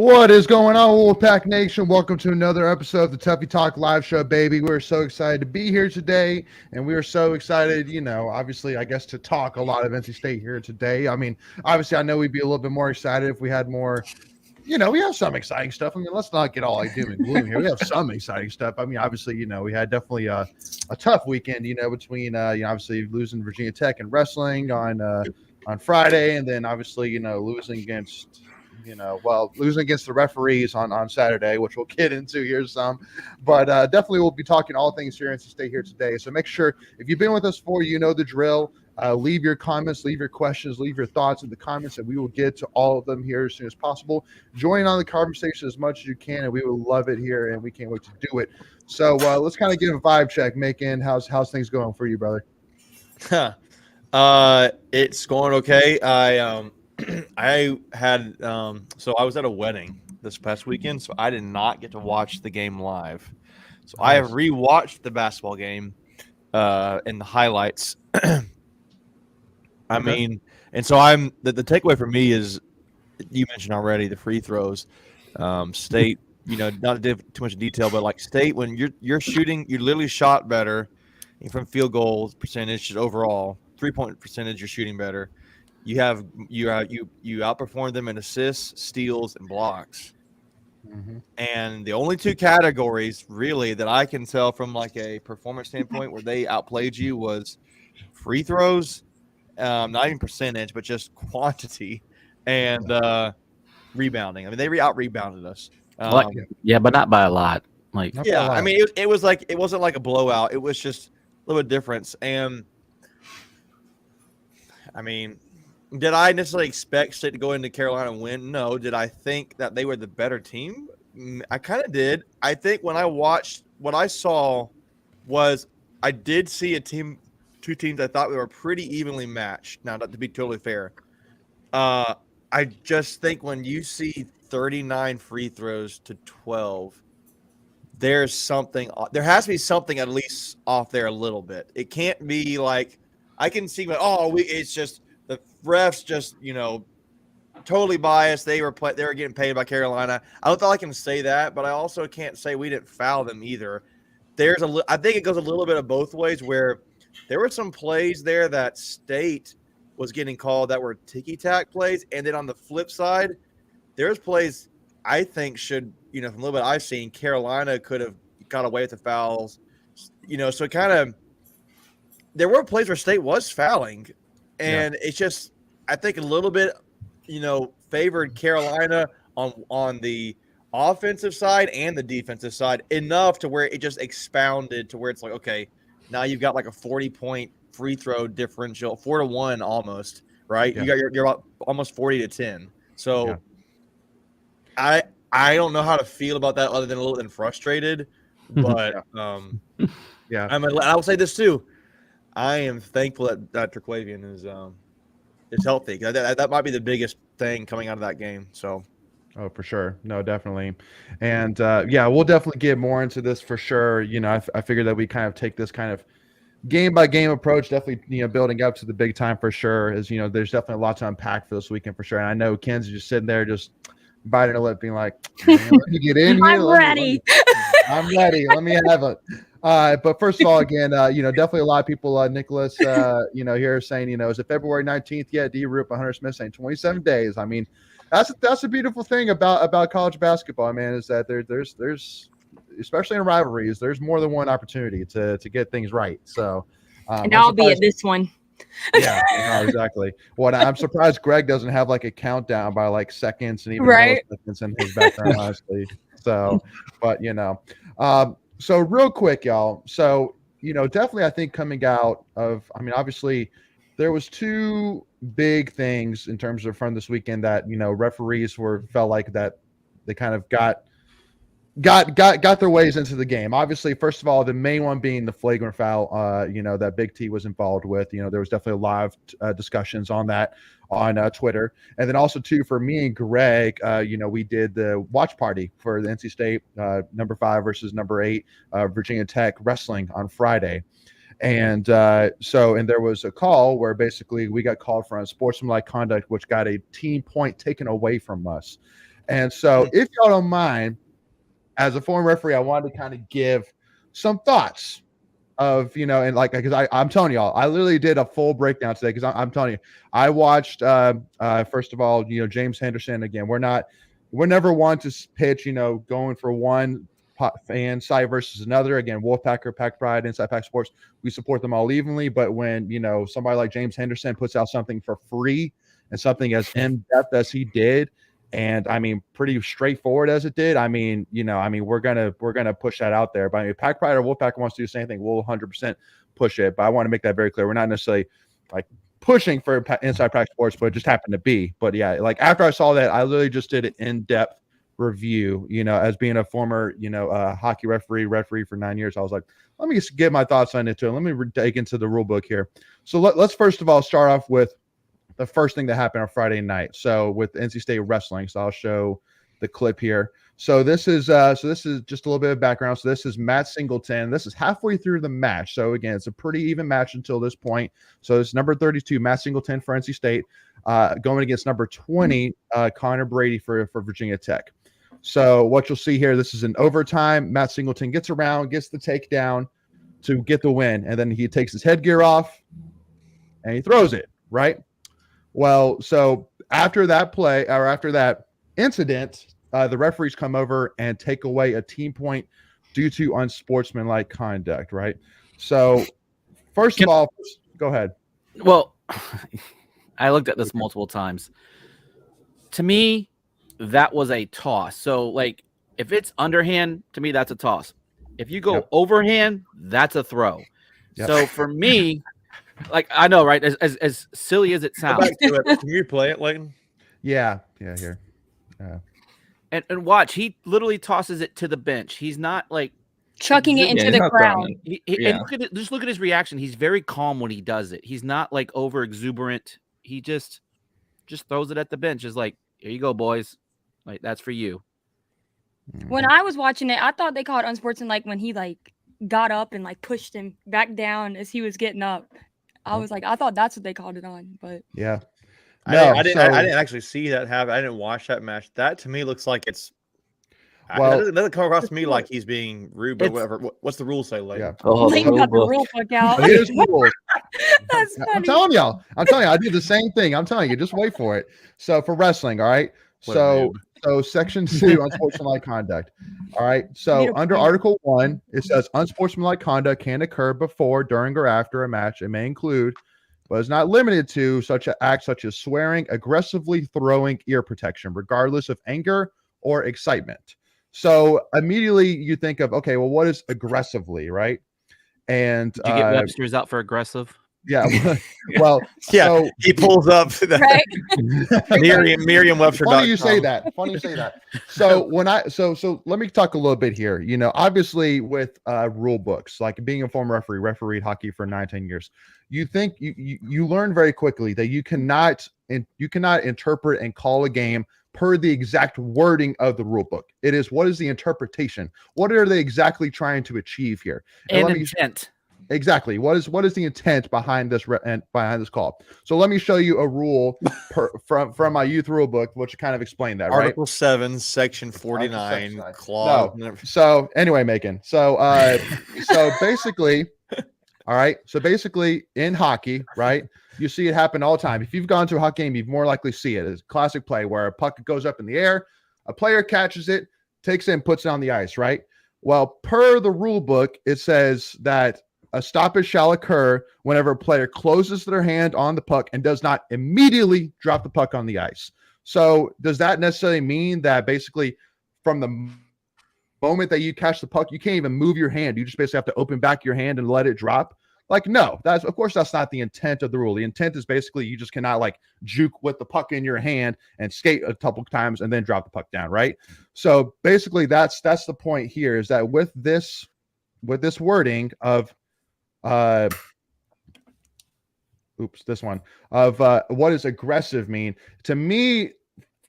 What is going on, Wolfpack Nation? Welcome to another episode of the Tuffy Talk live show, baby. We're so excited to be here today, and we are so excited, obviously, I guess, to talk a lot of NC State here today. I mean, obviously, I know we'd be a little bit more excited if we had more, we have some exciting stuff. I mean, let's not get all like doom and gloom here. We have some exciting stuff. I mean, obviously, we had definitely a tough weekend, between, obviously losing Virginia Tech and wrestling on Friday, and then obviously, losing against the referees on Saturday, which we'll get into here some. But definitely we'll be talking all things here and stay here today. So make sure, if you've been with us for, the drill, leave your comments, leave your questions, leave your thoughts in the comments, and we will get to all of them here as soon as possible. Join on the conversation as much as you can, and we will love it here, and we can't wait to do it. So let's kind of give a vibe check. Macon, how's things going for you, brother? It's going okay. I had so I was at a wedding this past weekend, so I did not get to watch the game live. So nice. I have rewatched the basketball game in the highlights. I mean, and so I'm the takeaway for me is you mentioned already the free throws. State, not too much detail, but like State, when you're shooting, you literally shot better from field goal percentage overall, 3-point percentage, you're shooting better. You outperform them in assists, steals, and blocks. Mm-hmm. And the only two categories really that I can tell from like a performance standpoint where they outplayed you was free throws, not even percentage, but just quantity, and rebounding. I mean, they out-rebounded us. But not by a lot. I mean, it was like it wasn't like a blowout. It was just a little bit difference. And I mean, did I necessarily expect State to go into Carolina and win? No. Did I think that they were the better team? I kind of did. I think when I watched, what I saw was I did see two teams I thought we were pretty evenly matched. Now, not to be totally fair. I just think when you see 39 free throws to 12, there has to be something at least off there a little bit. It can't be like, I can see, it's just the refs just, totally biased. They were getting paid by Carolina. I don't think I can say that, but I also can't say we didn't foul them either. I think it goes a little bit of both ways where there were some plays there that State was getting called that were ticky-tack plays, and then on the flip side, there's plays I think should, from a little bit I've seen, Carolina could have got away with the fouls. So kind of there were plays where State was fouling, and it's just I think a little bit, favored Carolina on the offensive side and the defensive side enough to where it just expounded to where it's like, okay, now you've got like a 40-point free throw differential, 4-1 almost, right? Yeah. You're about almost 40-10. So I don't know how to feel about that other than a little bit frustrated, but I will say this too. I am thankful that Terquavian is healthy. That might be the biggest thing coming out of that game. So, for sure, no, definitely, and we'll definitely get more into this for sure. I figured that we kind of take this kind of game by game approach, definitely, building up to the big time for sure. As there's definitely a lot to unpack for this weekend for sure. And I know Ken's just sitting there, just biting her lip, being like, "Let me get in here. I'm ready. I'm ready. Let me have it." But first of all, again, definitely a lot of people, Nicholas, here saying, is it February 19th yet? D-Roop, Hunter Smith saying 27 days. I mean, that's a beautiful thing about college basketball, man, is that there's especially in rivalries, there's more than one opportunity to get things right. So, and I'll be at this one. Yeah, no, exactly. Well, I'm surprised Greg doesn't have like a countdown by like seconds and even seconds in his background, honestly. So, but so real quick, y'all. So, definitely I think coming out of, obviously there was two big things in terms of from this weekend that, referees felt like that they kind of got their ways into the game. Obviously, first of all, the main one being the flagrant foul, that Big T was involved with. There was definitely a lot of discussions on that on Twitter. And then also, too, for me and Greg, we did the watch party for the NC State number 5 versus number 8 Virginia Tech wrestling on Friday. And there was a call where basically we got called for unsportsmanlike conduct, which got a team point taken away from us. And so, if y'all don't mind, as a former referee, I wanted to kind of give some thoughts of, and like, because I'm telling y'all, I literally did a full breakdown today because I'm telling you, I watched, first of all, James Henderson. Again, we're never one to pitch, going for one fan side versus another. Again, Wolfpacker, Pack Pride, Inside Pack Sports, we support them all evenly. But when, somebody like James Henderson puts out something for free and something as in-depth as he did, and I mean, pretty straightforward as it did. We're gonna push that out there. But Pack Pride or Wolfpack wants to do the same thing, we'll 100% push it. But I want to make that very clear. We're not necessarily like pushing for Inside Pack Sports, but it just happened to be. But yeah, like after I saw that, I literally just did an in-depth review. As being a former, hockey referee for 9 years, I was like, let me just get my thoughts on it too. Let me dig into the rule book here. So let's first of all start off with the first thing that happened on Friday night. So with NC State wrestling, so I'll show the clip here. So this is just a little bit of background. So this is Matt Singleton. This is halfway through the match. So again, it's a pretty even match until this point. So it's number 32, Matt Singleton for NC State, going against number 20, Connor Brady for Virginia Tech. So what you'll see here, this is an overtime. Matt Singleton gets around, gets the takedown to get the win, and then he takes his headgear off and he throws it, right? Well, so after that play, or after that incident, the referees come over and take away a team point due to unsportsmanlike conduct, right? So first of all, go ahead. Well, I looked at this multiple times. To me, that was a toss. So, like, if it's underhand, to me, that's a toss. If you go overhand, that's a throw. Yep. So for me, like, I know, right? As silly as it sounds. Can you play it, Layton? Yeah, here. And watch, he literally tosses it to the bench. He's not like chucking it into the crowd. And look at his reaction. He's very calm when he does it. He's not like over exuberant. He just throws it at the bench. Is like, here you go, boys. Like, that's for you. When I was watching it, I thought they called unsportsmanlike when he like got up and like pushed him back down as he was getting up. I was like, I thought that's what they called it on, but yeah. No, I didn't actually see that happen. I didn't watch that match. That to me looks like it's. Well, it doesn't come across to me like he's being rude, but whatever. What's the rule say, Layton? Yeah. Layton got the rule book out. Here's the rules. That's funny. I'm telling you, I do the same thing. I'm telling you, just wait for it. So for wrestling, all right. So section 2, unsportsmanlike conduct. All right. So under Article 1, it says unsportsmanlike conduct can occur before, during, or after a match. It may include, but is not limited to, such an act such as swearing, aggressively throwing ear protection, regardless of anger or excitement. So immediately you think of, okay, well, what is aggressively, right? And did you get Webster's out for aggressive? Yeah. Well, yeah. So, he pulls up right? Merriam-Webster. Funny you say that. So so let me talk a little bit here. Obviously with rule books, like being a former refereed hockey for 9-10 years, you think you learn very quickly that you cannot interpret and call a game per the exact wording of the rule book. It is, what is the interpretation? What are they exactly trying to achieve here? And intent. Exactly. What is the intent behind this call? So let me show you a rule from my youth rule book, which kind of explained that. Article right? 7, Section 49, No. clause. So anyway, Macon. So basically, all right. So basically, in hockey, right, you see it happen all the time. If you've gone to a hockey game, you've more likely see it. It's a classic play where a puck goes up in the air, a player catches it, takes it, and puts it on the ice. Right. Well, per the rule book, it says that a stoppage shall occur whenever a player closes their hand on the puck and does not immediately drop the puck on the ice. So does that necessarily mean that basically from the moment that you catch the puck, you can't even move your hand? You just basically have to open back your hand and let it drop? Like, no, that's not the intent of the rule. The intent is basically you just cannot like juke with the puck in your hand and skate a couple times and then drop the puck down, right? So basically that's the point here, is that with this wording of this one of what does aggressive mean? To me,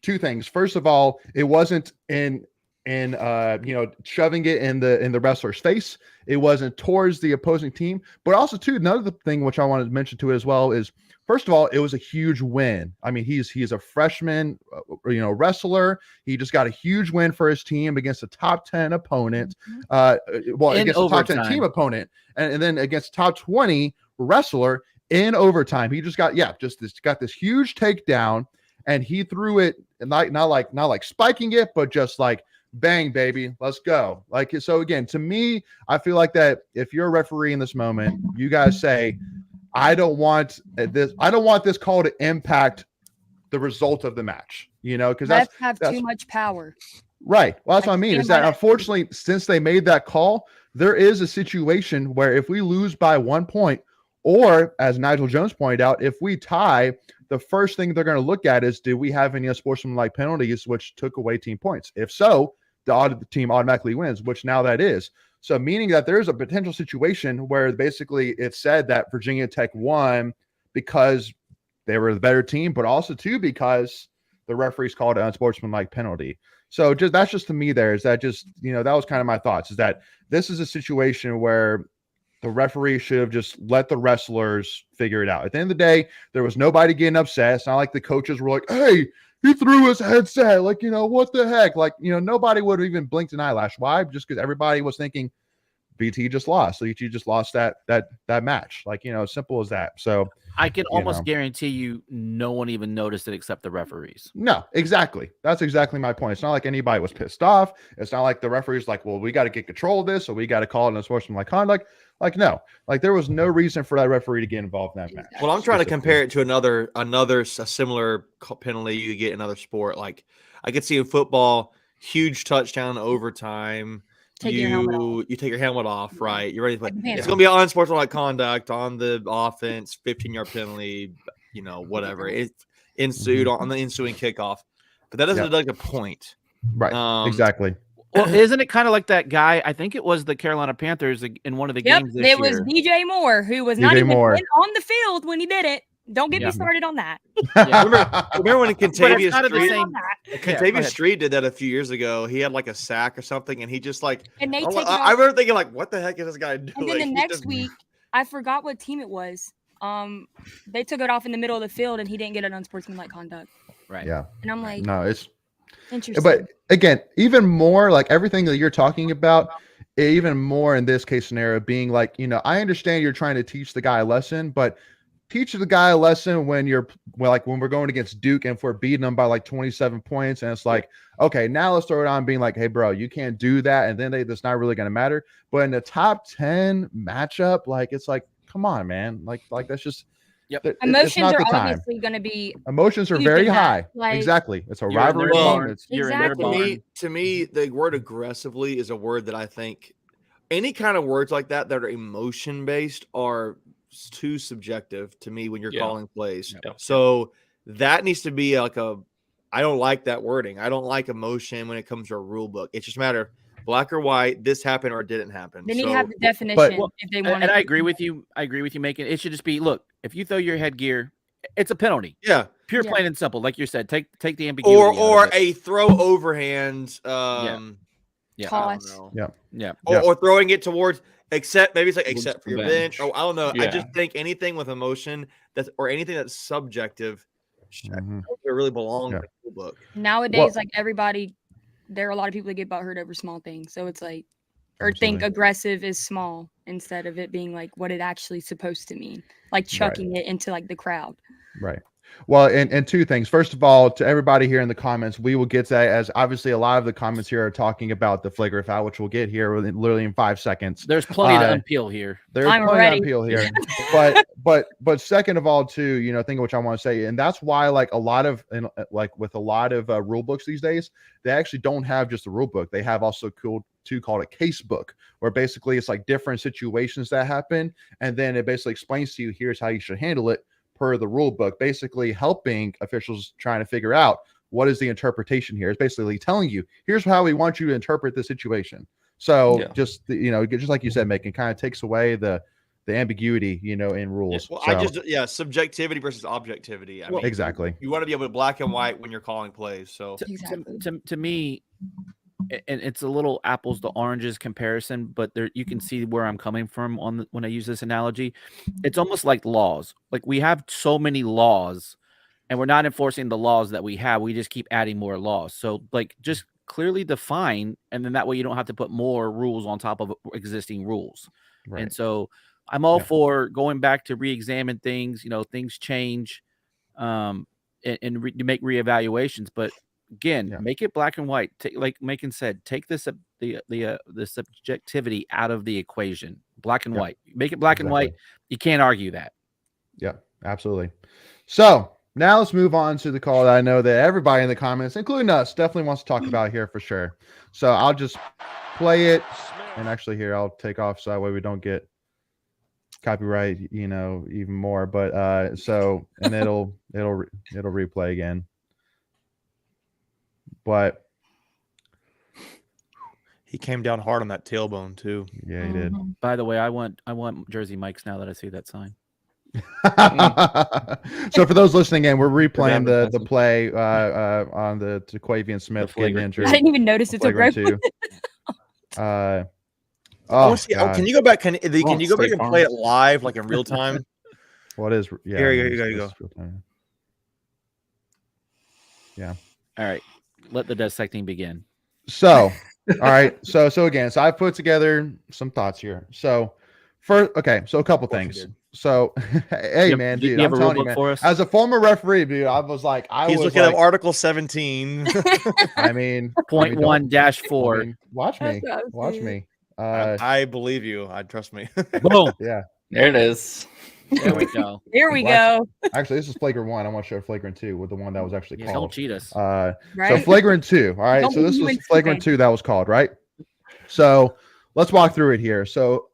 two things. First of all, it wasn't in in shoving it in the wrestler's face. It wasn't towards the opposing team. But also too, another thing which I wanted to mention to as well is, first of all, it was a huge win. I mean, he's a freshman wrestler. He just got a huge win for his team against a top 10 opponent. Against a top 10 team opponent, and then against top 20 wrestler in overtime. He just got this huge takedown, and he threw it, and not like spiking it, but just like, bang, baby, let's go. Like, so again, to me, I feel like that if you're a referee in this moment, you guys say, I don't want this call to impact the result of the match, because that's too much power. Right. Well, that's what I mean, is that unfortunately, since they made that call, there is a situation where if we lose by 1 point, or as Nigel Jones pointed out, if we tie, the first thing they're going to look at is, do we have any unsportsmanlike penalties which took away team points? If so, the team automatically wins, which now that is. So meaning that there's a potential situation where basically it's said that Virginia Tech won because they were the better team, but also too because the referees called an unsportsmanlike penalty. So that's just to me there is that just, that was kind of my thoughts, is that this is a situation where the referee should have just let the wrestlers figure it out. At the end of the day, there was nobody getting upset. It's not like the coaches were like, hey, he threw his headset. Like, what the heck? Like, nobody would have even blinked an eyelash. Why? Just because everybody was thinking VT just lost. So VT just lost that match. Like, simple as that. So I can almost guarantee you no one even noticed it except the referees. No, exactly. That's exactly my point. It's not like anybody was pissed off. It's not like the referees like, well, we got to get control of this, so we got to call it an unsportsmanlike conduct. Like, no, like there was no reason for that referee to get involved in that match. Well, I'm trying to compare it to a similar penalty you get in another sport. Like I could see in football, huge touchdown overtime. You take your helmet off, right? You're ready to play. It's going to be unsportsmanlike conduct on the offense, 15-yard penalty, whatever. It's ensued on the ensuing kickoff. But that doesn't deduct a point. Right. Exactly. Well, isn't it kind of like that guy? I think it was the Carolina Panthers in one of the games this year. It was DJ Moore, who was not even on the field when he did it. Don't get me started on that. Yeah. Remember when Contavious Street did that a few years ago? He had like a sack or something, and he just like. And I remember thinking like, "What the heck is this guy doing?" And then the next week, I forgot what team it was. They took it off in the middle of the field, and he didn't get an unsportsmanlike conduct. Right. Yeah. And I'm like, no, it's interesting. But again, even more like everything that you're talking about, even more in this case scenario, being like, I understand you're trying to teach the guy a lesson, but teach the guy a lesson when when we're going against Duke and if we're beating them by like 27 points, and it's like, okay, now let's throw it on being like, hey, bro, you can't do that, and then that's not really going to matter. But in the top 10 matchup, like it's like, come on, man, like that's just. Yep. Emotions are obviously going to be. Emotions are very high. Like, exactly. It's a rivalry. To me, the word aggressively is a word that I think any kind of words like that are emotion based are too subjective to me when you're calling plays. Yeah. So that needs to be like I don't like that wording. I don't like emotion when it comes to a rule book. It's just a matter of black or white, this happened or it didn't happen. They need to have the definition if they want. And I agree with you. Making it should just be, look, if you throw your headgear, it's a penalty. Yeah. Pure, plain and simple. Like you said, take the ambiguity. Or a throw overhand. Toss. Yeah. Or throwing it towards except for your bench. Oh, I don't know. Yeah. I just think anything with emotion or anything that's subjective it really belongs in the rule book. Nowadays, there are a lot of people that get butthurt over small things. So it's like, or think aggressive is small instead of it being like what it actually supposed to mean, like chucking it into like the crowd. Right. Well, and two things. First of all, to everybody here in the comments, we will get to that, as obviously a lot of the comments here are talking about the flagrant foul, which we'll get here literally in 5 seconds. There's plenty to unpeel here. But second of all, too, thing which I want to say, and that's why with a lot of rule books these days, they actually don't have just a rule book. They have also called a case book, where basically it's like different situations that happen, and then it basically explains to you, here's how you should handle it per the rule book, basically helping officials trying to figure out what is the interpretation here. It's basically telling you, here's how we want you to interpret the situation. So just like you said, Megan, kind of takes away the ambiguity, in rules. Yeah. Well, subjectivity versus objectivity. I mean, exactly. You want to be able to black and white when you're calling plays. So to me, and it's a little apples to oranges comparison, but there you can see where I'm coming from when I use this analogy. It's almost like laws. Like we have so many laws, and we're not enforcing the laws that we have. We just keep adding more laws. So like just clearly define, and then that way you don't have to put more rules on top of existing rules. Right. And so I'm all for going back to re-examine things. Things change, and make reevaluations. But again, make it black and white. Like Macon said, take the subjectivity out of the equation. Black and white. Make it black and white. You can't argue that. Yeah, absolutely. So now let's move on to the call that I know that everybody in the comments, including us, definitely wants to talk about here for sure. So I'll just play it, and actually here I'll take off so that way we don't get copyright, even more. But and it'll replay again. But he came down hard on that tailbone too. Yeah, he did. By the way, I want Jersey Mike's now that I see that sign. So for those listening in, we're replaying the play on the Quavian Smith getting injured. I didn't even notice it took right. Can you go back? Can you go back and play it live, like in real time? What is? Yeah, here you go. Yeah. All right. Let the dissecting begin. So, all right. So again, I put together some thoughts here. So, first, okay. So a couple things. So, hey, man, dude, I'm telling you, man, as a former referee, dude, I was like, he's looking at Article 17. I mean, 0.1-4. Watch me. I believe you. Trust me. Boom. Yeah. There it is. There we go. Here we go. Actually, this is flagrant 1. I want to show flagrant 2 with the one that was actually called. Don't cheat us. Right? So flagrant 2. All right. So this was flagrant 2 that was called, right? So let's walk through it here. So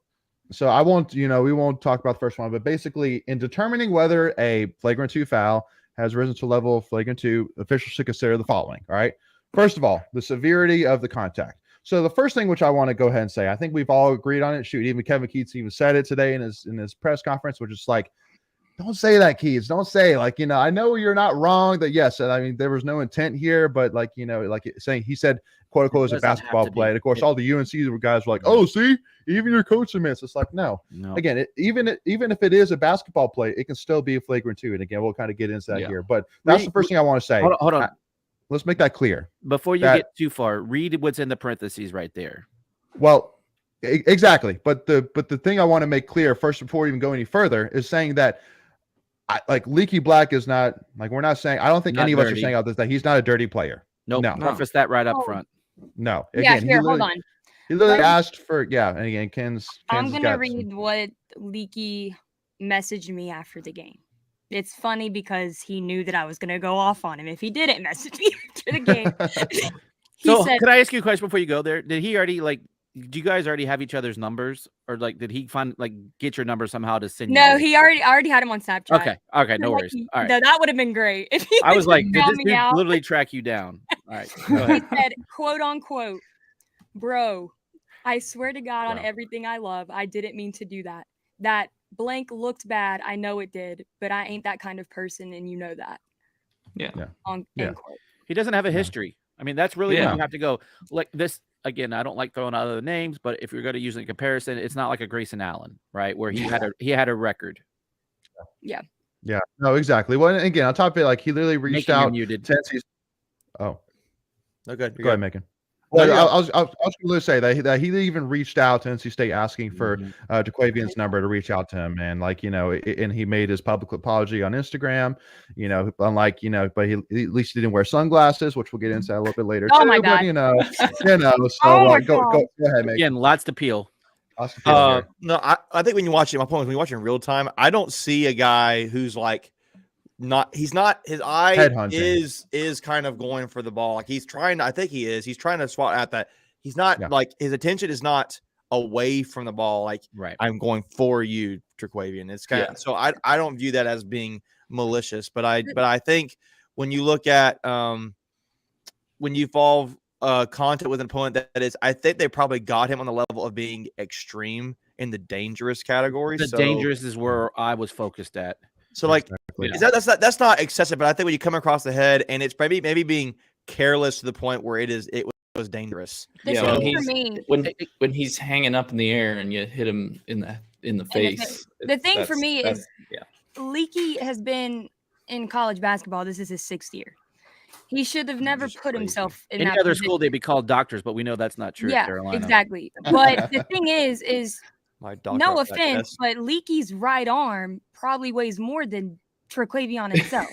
I won't, we won't talk about the first one, but basically in determining whether a flagrant 2 foul has risen to a level of flagrant 2, officials should consider the following. All right. First of all, the severity of the contact. So the first thing which I want to go ahead and say, I think we've all agreed on it. Shoot, even Kevin Keats even said it today in his press conference, which is like, don't say that, Keats. Don't say I know you're not wrong that yes, I mean there was no intent here, but saying he said quote unquote as a basketball play. And of course, all the UNC guys were like, oh, see, even your coach admits. It's like no. Again, even if it is a basketball play, it can still be a flagrant 2. And again, we'll kind of get into that here. But that's the first thing I want to say. Hold on. Let's make that clear. Before you get too far, read what's in the parentheses right there. Well, exactly. But the thing I want to make clear first before we even go any further is saying that Leaky Black is not we're not saying, I don't think any of us are saying out this that he's not a dirty player. Nope. No. Preface that right up front. No. Again, here, hold on. He literally asked for, and again, Ken's I'm going to read what Leaky messaged me after the game. It's funny because he knew that I was going to go off on him if he didn't message me after the game. Could I ask you a question before you go there? Did he already do you guys already have each other's numbers, or did he find get your number somehow to send? No, he already had him on Snapchat. Okay, no worries. All right, no, that would have been great. If he I was like, did this dude literally track you down? All right, go ahead. He said, "quote unquote, bro, I swear to God on everything I love, I didn't mean to do that. That blank looked bad. I know it did, but I ain't that kind of person, and you know that." Yeah. He doesn't have a history. I mean, that's really when you have to go like this. Again, I don't like throwing out other names, but if you're going to use a comparison, it's not like a Grayson Allen, right? Where he had a record. Yeah. Yeah. No, exactly. Well, again, on top of it, he literally reached out. Oh. Okay. Go ahead, Macon. Well, I was going to say that he even reached out to NC State asking for DeQuavian's number to reach out to him, and and he made his public apology on Instagram. Unlike but he at least he didn't wear sunglasses, which we'll get into that a little bit later. Oh my God! So go ahead, Macon. Again, lots to peel. No, I think when you watch it, my point is when you watch it in real time, I don't see a guy who's his eye is kind of going for the ball. He's trying to swat at that. He's not his attention is not away from the ball. Right. I'm going for you, Terquavian. It's kind of, so I don't view that as being malicious, but I think when you look at when you involve contact with an opponent that is, I think they probably got him on the level of being extreme in the dangerous category. Dangerous is where I was focused at. So that's not excessive, but I think when you come across the head and it's maybe being careless to the point where it was was dangerous. The Yeah, So- thing for me, when he's hanging up in the air and you hit him in the face. the thing for me that's- is yeah. Leaky has been in college basketball. This is his 6th year. He should have never Just put crazy. himself in Any that other position. school, they'd be called doctors, but we know that's not true at Yeah, Carolina. exactly. But the thing is My doctor no of offense, practice. but Leaky's right arm probably weighs more than Traquavion himself.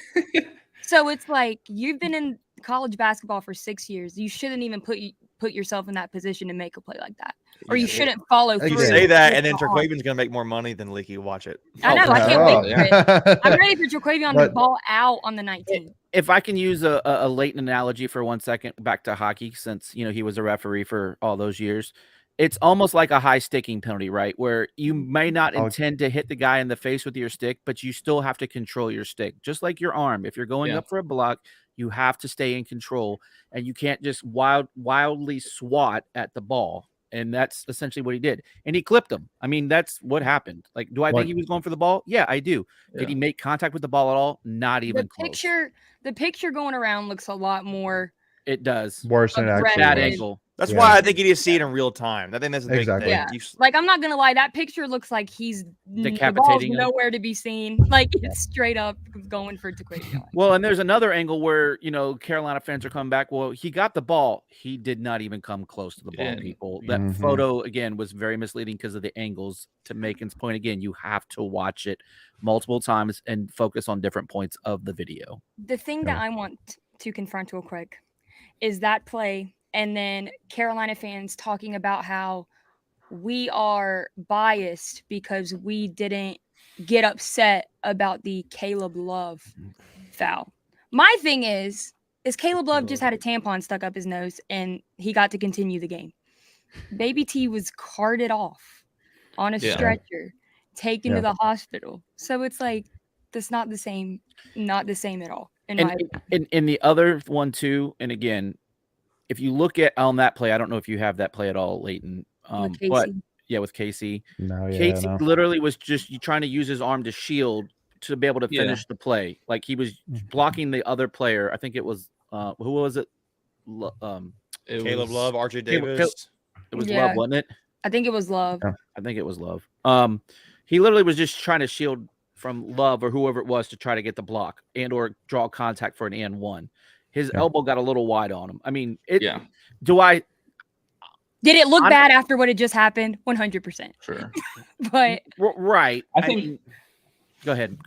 So it's like you've been in college basketball for 6 years. You shouldn't even put yourself in that position to make a play like that, or you Yeah. shouldn't follow You You through. say that, with and then the arm. Traquavian's gonna make more money than Leaky. Watch it. I know. I can't Oh. wait for it. I'm ready for Traquavion to But- ball out on the 19th. If I can use a Leighton analogy for 1 second, back to hockey, since he was a referee for all those years, it's almost like a high sticking penalty, right? Where you may not Oh. intend to hit the guy in the face with your stick, but you still have to control your stick, just like your arm. If you're going Yeah. up for a block, you have to stay in control, and you can't just wildly swat at the ball. And that's essentially what he did. And he clipped him. I mean, that's what happened. Like, do I What- think he was going for the ball? Yeah, I do. Did Yeah. he make contact with the ball at all? Not even close. The picture going around looks a lot more. It does. Worse than it Aggressive. actually Bad was. angle. That's Yeah. why I think you need to see it in real time. I think that's the big Exactly. thing. Yeah. You- Like, I'm not gonna lie, that picture looks like he's the ball's Decapitating him. nowhere to be seen. Like, it's straight up going for Traquavion. Well, and there's another angle where, Carolina fans are coming back. Well, he got the ball. He did not even come close to the ball, Yeah. people. That Mhm. photo, again, was very misleading because of the angles. To Macon's point, again, you have to watch it multiple times and focus on different points of the video. The thing that I want to confront real quick is that play, and then Carolina fans talking about how we are biased because we didn't get upset about the Caleb Love foul. My thing is Caleb Love just had a tampon stuck up his nose and he got to continue the game. Baby T was carted off on a Yeah. stretcher, taken Yeah. to the hospital. So it's like, that's not the same at all. In my And the other one too, and again, if you look at on that play, I don't know if you have that play at all, Leighton. with But Casey. yeah, with Casey. No, yeah, Casey no. literally was just trying to use his arm to shield to be able to Yeah. finish the play. Like he was Mhm. blocking the other player. I think it was who was it? It Caleb was- Love, RJ Caleb- Davis. It was Yeah. Love, wasn't it? I think it was Love. Yeah. I think it was Love. He literally was just trying to shield from Love or whoever it was to try to get the block and or draw contact for an and one. His Yeah. elbow got a little wide on him. I mean, Yeah, do I Did it look I'm- bad after what had just happened? 100%. sure. But right? I think- mean, go ahead,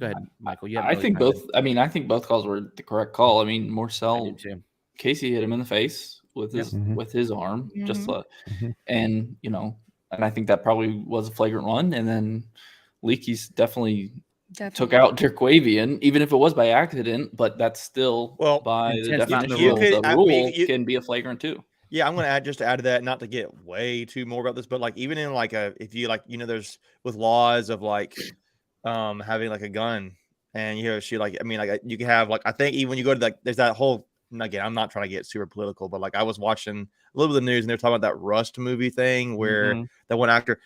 Michael. You I haven't think really both. I mean, I think both calls were the correct call. I mean, I do Marcel too. Casey hit him in the face with Yep. his Mhm. with his arm, just Mhm. and and I think that probably was a flagrant run. And then Leakey's definitely took out Turquavian, even if it was by accident, but that's still Well, by the intent, not definition of the the rule. rule. I The rule mean, you- can be a flagrant too. Yeah, I'm gonna add to that, not to get way too more about this, but like even in like if you like there's with laws of like having like a gun and she like you can have like I think even when you go to like there's that whole and again I'm not trying to get super political, but like I was watching a little bit of the news and they're talking about that Rust movie thing where Mhm. that one actor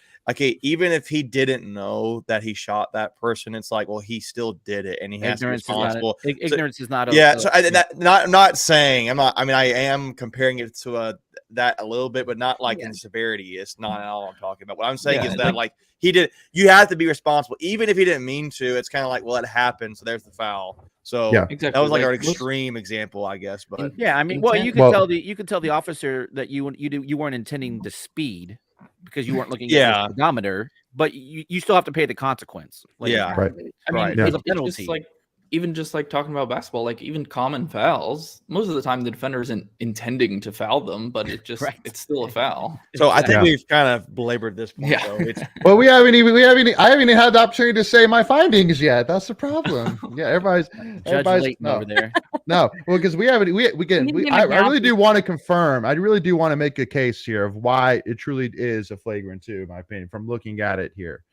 even if he didn't know that he shot that person, it's like well he still did it and he has to be responsible. Ignorance is not. Yeah, so I'm not saying I'm not. I mean, I am comparing it to that a little bit, but not like in severity. It's not at all I'm talking about. What I'm saying Yeah, is that like he did. You have to be responsible, even if he didn't mean to. It's kind of like well, it happened, so there's the foul. So Yeah. Exactly. that was like an most- extreme example, I guess. But Yeah, I mean, well, you Intent- could Well- tell the officer that you weren't intending to speed because you weren't looking at Yeah. your speedometer, but you still have to pay the consequence. Like, Yeah. Right. I mean, Right. Yeah. It's a it's penalty. just like even just like talking about basketball, like even common fouls, most of the time the defender isn't intending to foul them, but Right. it's still a foul. so I think Yeah. we've kind of belabored this point. Yeah. So it's Well, I haven't even had the opportunity to say my findings yet. That's the problem. Yeah, everybody's Judge Leighton no, over there. no. Well, because we haven't. need to give him I a really gap. do want to confirm. I really do want to make a case here of why it truly is a flagrant two, in my opinion, from looking at it here.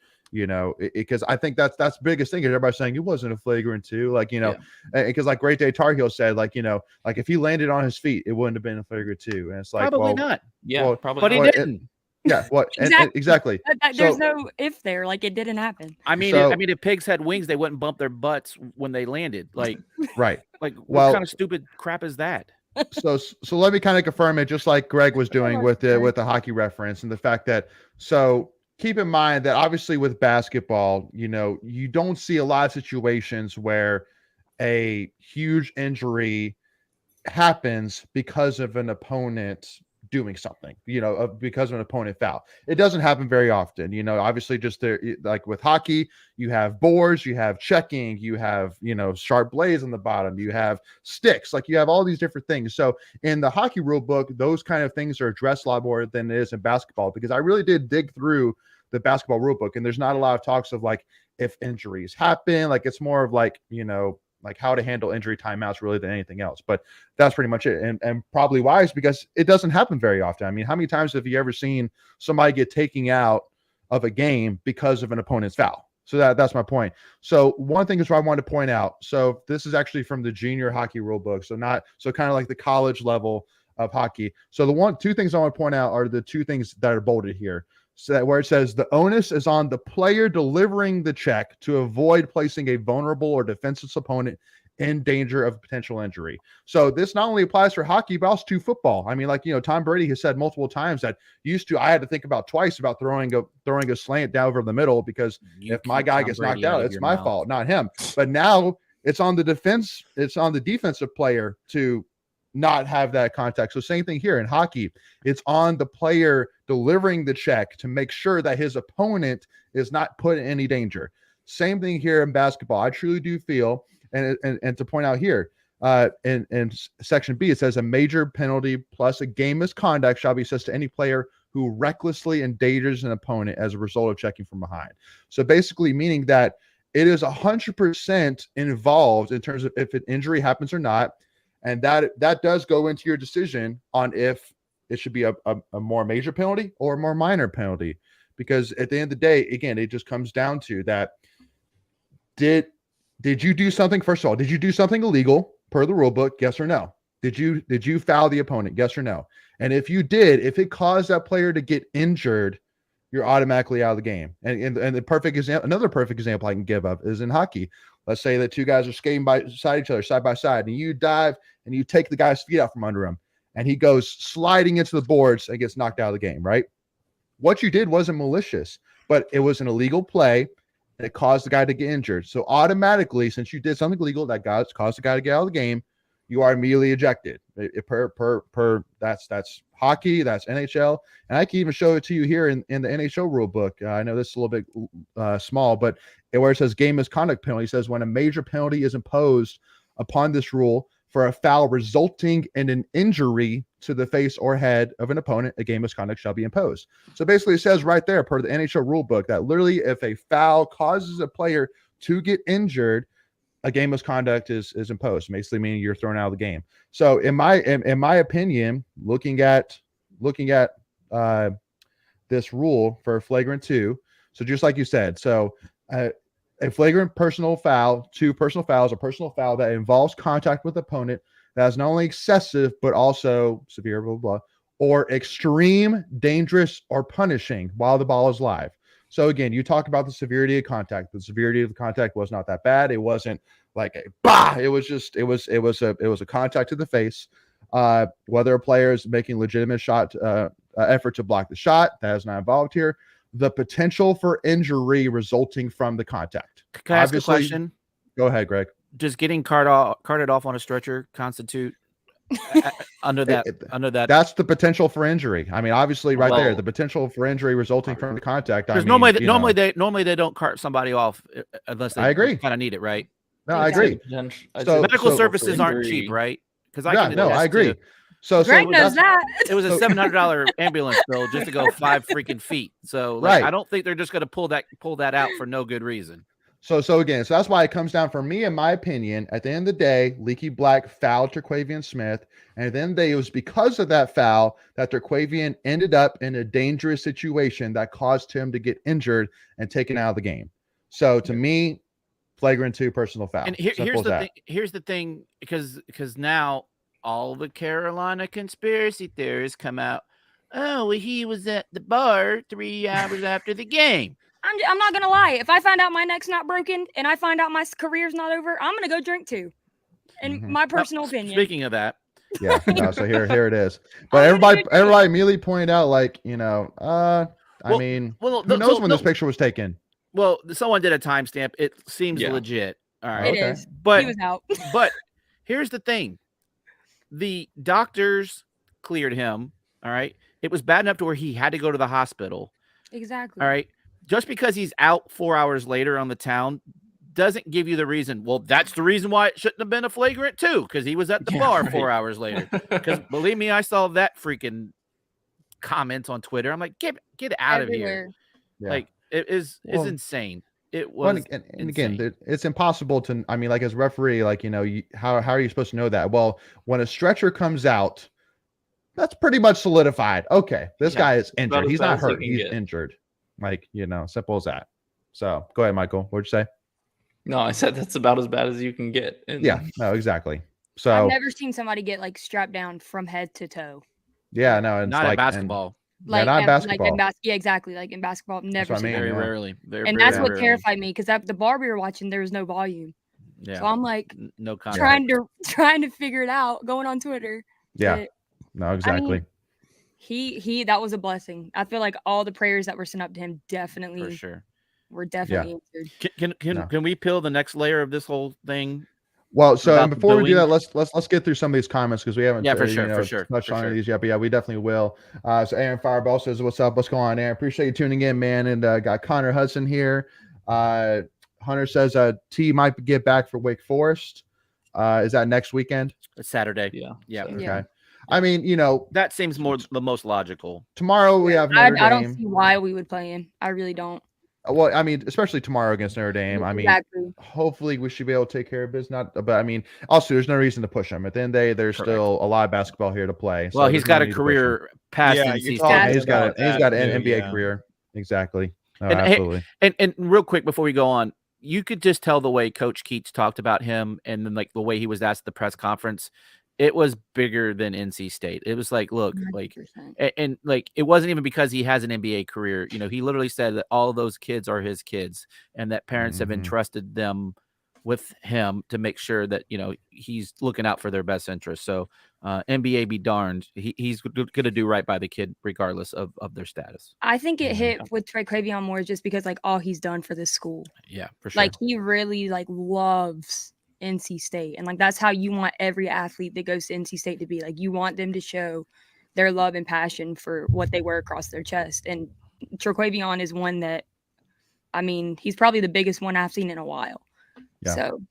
Because I think that's biggest thing. Everybody's saying it wasn't a flagrant two, because like Great Day Tar Heel said, like if he landed on his feet, it wouldn't have been a flagrant two. And it's like, Probably well, not. Yeah, Well, probably. But he not. Well, didn't. yeah, what exactly. There's So- no if there. Like, it didn't happen. I mean, So- if pigs had wings, they wouldn't bump their butts when they landed. Like Right. what Well- kind of stupid crap is that? so let me kind of confirm it, just like Greg was doing with the hockey reference, and the fact that, so keep in mind that obviously with basketball, you don't see a lot of situations where a huge injury happens because of an opponent doing something, because of an opponent foul. It doesn't happen very often, obviously. Just there, like with hockey, you have boards, you have checking, you have, sharp blades on the bottom, you have sticks, like you have all these different things. So in the hockey rule book, those kind of things are addressed a lot more than it is in basketball, because I really did dig through the basketball rule book, and there's not a lot of talks of like if injuries happen. Like it's more of like, like how to handle injury timeouts really than anything else. But that's pretty much it. And probably wise, because it doesn't happen very often. I mean, how many times have you ever seen somebody get taken out of a game because of an opponent's foul? So that's my point. So one thing is what I wanted to point out. So this is actually from the junior hockey rule book. So kind of like the college level of hockey. So two things I want to point out are the two things that are bolded here. So that where it says the onus is on the player delivering the check to avoid placing a vulnerable or defenseless opponent in danger of potential injury. So this not only applies for hockey, but also to football. I mean, like, Tom Brady has said multiple times that I had to think about twice about throwing a slant down over the middle, because if my guy gets knocked out, it's my fault, not him. But now it's on the defensive player to not have that contact. So same thing here in hockey. It's on the player delivering the check to make sure that his opponent is not put in any danger. Same thing here in basketball. I truly do feel, and to point out here, in section B, it says a major penalty plus a game misconduct shall be assessed to any player who recklessly endangers an opponent as a result of checking from behind. So basically meaning that it is 100% involved in terms of if an injury happens or not. And that does go into your decision on if it should be a more major penalty or a more minor penalty. Because at the end of the day, again, it just comes down to that. Did you do something? First of all, did you do something illegal per the rule book? Yes or no? Did you foul the opponent? Yes or no? And if you did, if it caused that player to get injured, you're automatically out of the game. And the perfect example, another perfect example I can give of is in hockey. Let's say that two guys are skating beside each other, side by side, and you dive and you take the guy's feet out from under him, and he goes sliding into the boards and gets knocked out of the game, right? What you did wasn't malicious, but it was an illegal play, and it caused the guy to get injured. So automatically, since you did something illegal that caused the guy to get out of the game, you are immediately ejected. That's hockey, that's NHL, and I can even show it to you here in the NHL rule book. I know this is a little bit small, but where it says game misconduct penalty, it says when a major penalty is imposed upon this rule for a foul resulting in an injury to the face or head of an opponent, a game misconduct shall be imposed. So basically it says right there per the NHL rule book that literally if a foul causes a player to get injured, a game misconduct is imposed, basically meaning you're thrown out of the game. So in my opinion, looking at this rule for flagrant 2, so just like you said, so a flagrant personal foul, 2 personal fouls, a personal foul that involves contact with the opponent that is not only excessive but also severe, blah, blah, blah, or extreme, dangerous, or punishing while the ball is live. So again, you talk about the severity of contact. The severity of the contact was not that bad. It wasn't like a bah. It was a contact to the face. Whether a player is making legitimate effort to block the shot, that is not involved here. The potential for injury resulting from the contact. Can I ask a question? Go ahead, Greg. Does getting carted off on a stretcher constitute under that? That's the potential for injury. I mean, obviously, there, the potential for injury resulting from the contact. Because normally they don't cart somebody off unless they kind of need it, right? No, I agree. So medical services aren't cheap, right? Because I agree. So Greg knows that. It was a $700 ambulance bill just to go 5 freaking feet. So I don't think they're just going to pull that out for no good reason. So that's why it comes down for me, in my opinion, at the end of the day, Leaky Black fouled Terquavian Smith. And then it was because of that foul that Terquavian ended up in a dangerous situation that caused him to get injured and taken out of the game. So to me, flagrant 2 personal foul. And here's the thing, because now all the Carolina conspiracy theorists come out. Oh, well, he was at the bar 3 hours after the game. I'm not gonna lie. If I find out my neck's not broken and I find out my career's not over, I'm gonna go drink too. In my personal opinion. Speaking of that, Yeah. No, so here it is. But everybody immediately pointed out, like, I mean, who knows when this picture was taken? Well, someone did a timestamp. It seems legit. All right. It is. But he was out. but here's the thing. The doctors cleared him. All right. It was bad enough to where he had to go to the hospital. Exactly. All right. Just because he's out 4 hours later on the town doesn't give you the reason. Well, that's the reason why it shouldn't have been a flagrant too, because he was at the bar 4 hours later. Because believe me, I saw that freaking comments on Twitter. I'm like, get out of here. Yeah. Like it's insane. It was and again, it's impossible to. I mean, like as referee, like how are you supposed to know that? Well, when a stretcher comes out, that's pretty much solidified. Okay, this guy is injured. He's not hurt. He's injured. Like simple as that. So go ahead, Michael. What'd you say? No, I said that's about as bad as you can get. Yeah, no, exactly. So I've never seen somebody get like strapped down from head to toe. Yeah, no, it's not like in basketball. Not basketball. Yeah, exactly. Like in basketball, never seen very rarely. And that's what terrified me, because the bar we were watching, there was no volume. Yeah. So I'm like, no contact. trying to figure it out, going on Twitter. Yeah. No, exactly. I mean, he that was a blessing. I feel like all the prayers that were sent up to him definitely for sure were definitely answered. Can we peel the next layer of this whole thing? Well, so and before we do that, let's get through some of these comments, because we haven't for sure touched on these yet. But yeah, we definitely will. So Aaron Fireball says, "What's up? What's going on, Aaron? Appreciate you tuning in, man." And got Connor Hudson here. Hunter says T might get back for Wake Forest. Is that next weekend? It's Saturday. Yeah. Okay. Yeah. I mean, that seems the most logical. Tomorrow we have Notre Dame. I don't see why we would play him. I really don't. Well, I mean, especially tomorrow against Notre Dame. I mean, hopefully we should be able to take care of business. But I mean, also there's no reason to push him. At the end of the day, there's still a lot of basketball here to play. Well, he's got a career past NC State. He's got an NBA career. Exactly. No, absolutely. And real quick before we go on, you could just tell the way Coach Keats talked about him, and then like the way he was asked at the press conference. It was bigger than NC State. It was like, look, 100%. Like, and like, it wasn't even because he has an NBA career. He literally said that all of those kids are his kids, and that parents have entrusted them with him to make sure that, he's looking out for their best interest. So NBA be darned. He's going to do right by the kid, regardless of their status. I think it hit with Traquavion more just because like all he's done for this school. Yeah, for sure. Like he really like loves NC State, and like that's how you want every athlete that goes to NC State to be. Like you want them to show their love and passion for what they wear across their chest. And Traquavion is one that, I mean, he's probably the biggest one I've seen in a while. Yeah. So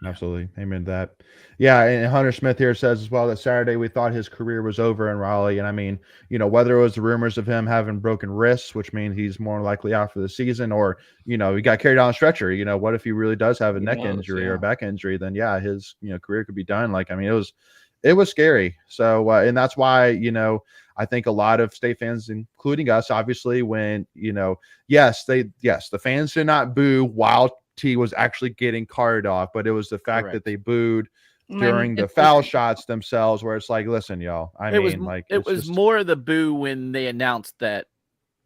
absolutely. Amen to that. Yeah. And Hunter Smith here says as well that Saturday we thought his career was over in Raleigh. And I mean, whether it was the rumors of him having broken wrists, which means he's more likely out for the season, or, he got carried on a stretcher, what if he really does have a neck injury or a back injury, then his, career could be done. Like, I mean, it was scary. So, and that's why, I think a lot of State fans, including us, obviously, when, the fans did not boo while T was actually getting carted off, but it was the fact that they booed during the foul shots themselves, where it's like, listen, y'all, it was more the boo when they announced that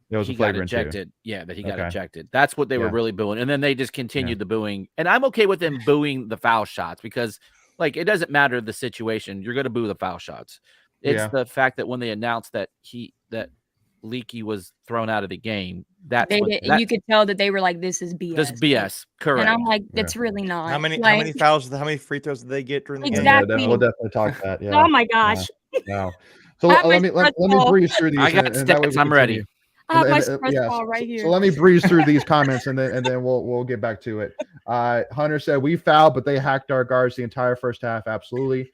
it was he got ejected. Yeah, that he got ejected. That's what they were really booing. And then they just continued the booing. And I'm okay with them booing the foul shots, because like, it doesn't matter the situation. You're going to boo the foul shots. It's the fact that when they announced that Leaky was thrown out of the game, you could tell that they were like, this is BS. This BS, correct. And I'm like, it's really not. How many fouls, how many free throws did they get during the game? Exactly. We'll definitely talk that. Yeah. Oh my gosh. No. So let me breeze through these. I got stats. I'm ready. I have my stress ball right here. So let me breeze through these comments, and then we'll get back to it. Hunter said we fouled, but they hacked our guards the entire first half. Absolutely.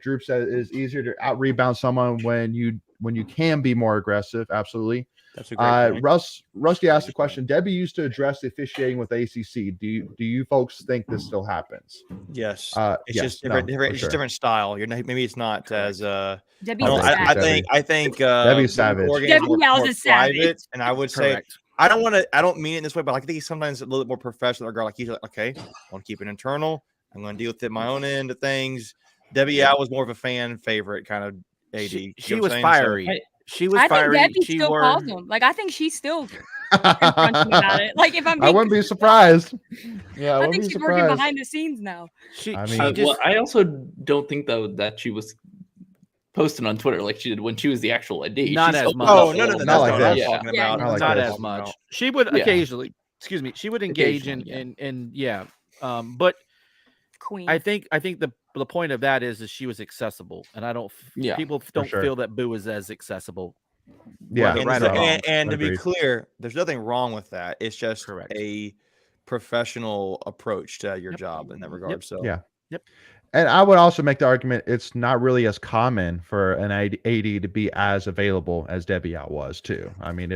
Droop said it is easier to out rebound someone when you can be more aggressive. Absolutely. That's a great point. Rusty asked the question. Debbie used to address the officiating with ACC. Do you folks think this still happens? Yes. It's yes, just different. no, It's just different style. Maybe it's not as Debbie. I think Debbie's savage. Debbie Yow's a savage. Private, and I would say I don't mean it in this way, but I think he's sometimes a little bit more professional. Or girl, like he's like, okay, I want to keep it internal. I'm going to deal with it my own end of things. Debbie Yow was more of a fan favorite kind of AD. She was fiery. She was I fiery. think Debbie still calls him. Like, I think she's still confronting about it. Like, if I'm I wouldn't be surprised. Yeah, I think she's working behind the scenes now. I also don't think though that she was posting on Twitter like she did when she was the actual AD. Not She's as opened much. up Oh a no, little that's Not not like what I'm this. talking Yeah, about. Not like Not this. as much. She would Yeah. occasionally. Excuse me. She would engage Occasionally, and yeah. But Queen. I think the point of that is she was accessible, and I don't. Yeah, People don't sure. feel that Boo is as accessible. Yeah, whether And, right there's- or wrong. and to be Agreed. clear, there's nothing wrong with that. It's just Correct. a professional approach to your job in that regard. So Yeah. And I would also make the argument it's not really as common for an AD to be as available as Debbie Out was too. I mean,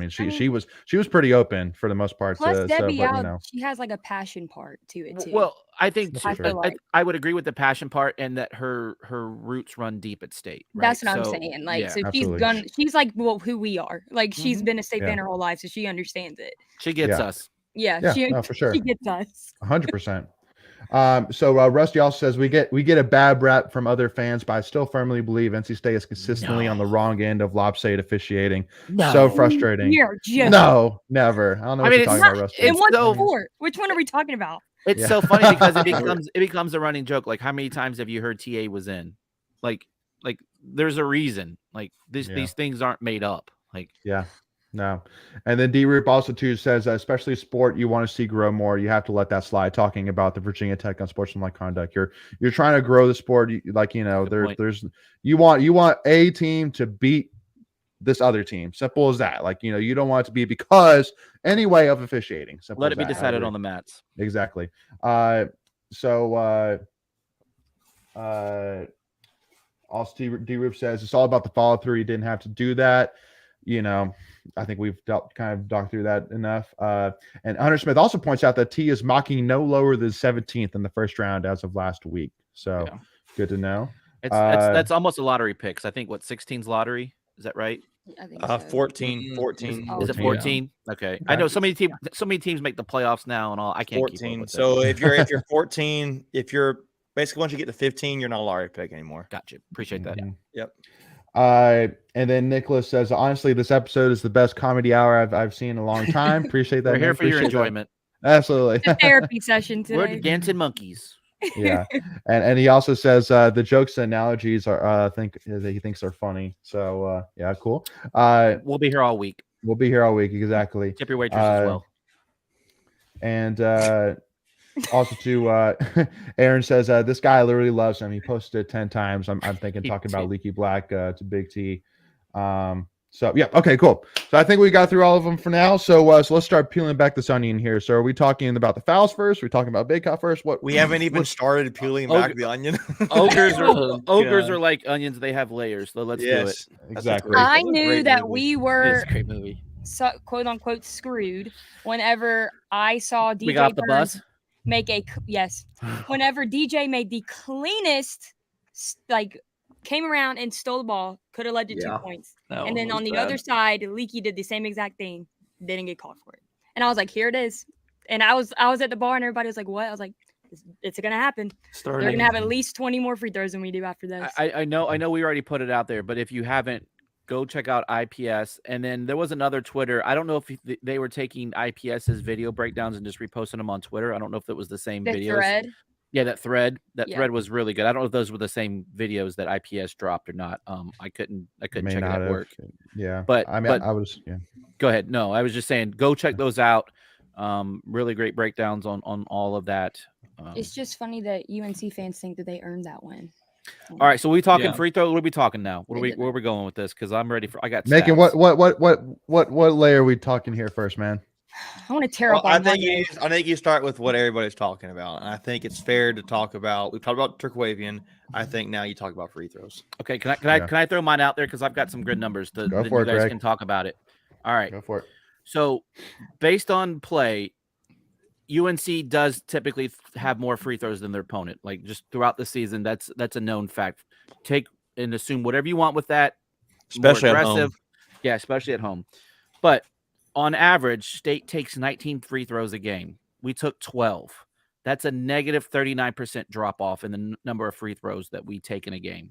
she was pretty open for the most part. Plus, Debbie but, Out, she has like a passion part to it too. Well, I think This I is feel fair. like I would agree with the passion part, and that her roots run deep at state. Right? that's what I'm So, saying. Like, yeah, so absolutely. she's like who we are. Like, she's Mhm. been a state Yeah. fan her whole life, so she understands it. she gets Yeah. us. Yeah, Yeah, no, for sure. she gets us. 100%. So Rusty also says we get a bad rap from other fans, but I still firmly believe NC State is consistently on the wrong end of lopsided officiating. No. So frustrating. You're just No, never. I don't know what mean, you're it's talking not- about, Rusty. in it's what so- sport? Which one are we talking about? It's Yeah. so funny because it becomes a running joke. Like, how many times have you heard TA was in? Like there's a reason. Like these things aren't made up. Like Yeah. No. And then D-Roop also too says, especially sport you want to see grow more, you have to let that slide. Talking about the Virginia Tech unsportsmanlike conduct. You're trying to grow the sport. There's you want a team to beat this other team. Simple as that. Like, you don't want it to be because anyway of officiating. Simple let as it be that. I decided agree. on the mats. Exactly. Also D-Roop says it's all about the follow through. You didn't have to do that. I think we've kind of talked through that enough. And Hunter Smith also points out that T is mocking no lower than 17th in the first round as of last week. So good to know. That's almost a lottery pick. 'Cause I think 16's lottery. Is that right? I think so. 14. Is it 14? Okay. I know so many teams make the playoffs now and all. I can't keep up 14. with So if you're 14, if you're basically once you get to 15, you're not a lottery pick anymore. Gotcha. Appreciate that. Mhm. Yep. And then Nicholas says, honestly, this episode is the best comedy hour I've seen in a long time. Appreciate that. We're here man. for your Appreciate that. enjoyment. Absolutely. It's a therapy session We're today. the dancing monkeys. Yeah. And he also says the jokes and analogies are he thinks are funny. So yeah, cool. We'll be here all week. We'll be here all week. Exactly. Tip your waitress as well. And also to Aaron says this guy literally loves him. He posted it 10 times. I'm thinking talking about Leaky Black to Big T. So yeah, okay, cool. So I think we got through all of them for now. So let's start peeling back this onion here. So are we talking about the fouls first? Are we talking about Baycott first? What We haven't even started peeling back the onion. Ogres God. are like onions. They have layers. So let's do Yes. it. exactly? Great. I That's a knew great that movie. we It's were a great movie. quote unquote screwed whenever I saw DJ We got off the Burns bus. make whenever DJ made the cleanest came around and stole the ball, could have led to 2 Yeah. points. That And one then was on the bad. other side, Leaky did the same exact thing, didn't get called for it. And I was like, here it is. And I was at the bar and everybody was like, what? I was like, it's gonna happen. Starting. They're gonna have at least 20 more free throws than we do after this. I know we already put it out there, but if you haven't, go check out IPS. And then there was another Twitter. I don't know if they were taking IPS's video breakdowns and just reposting them on Twitter. I don't know if it was the same the videos. thread. Yeah, that thread. Yeah. Thread was really good. I don't know if those were the same videos that IPS dropped or not. I couldn't May check it not at have. work. Yeah. But I mean, I was go ahead. No, I was just saying go check those out. Really great breakdowns on all of that. It's just funny that UNC fans think that they earned that win. All right, so we talking Yeah. free throw. What are we talking now? They Where didn't. are we going with this? Because I'm ready for. I got making stats. what layer are we talking here first, man? I want to tear Well, up on Monday. I think you start with what everybody's talking about, and I think it's fair to talk about. We've talked about Turkwavian. I think now you talk about free throws. Okay, can Yeah. I throw mine out there because I've got some good numbers Go that for you it, guys Greg. can talk about it. All right. Go for it. So, based on play, UNC does typically have more free throws than their opponent. Like just throughout the season, that's a known fact. Take and assume whatever you want with that. More Especially at home. aggressive. Yeah, especially at home. But on average, State takes 19 free throws a game. We took 12. That's a negative 39% drop off in the number of free throws that we take in a game.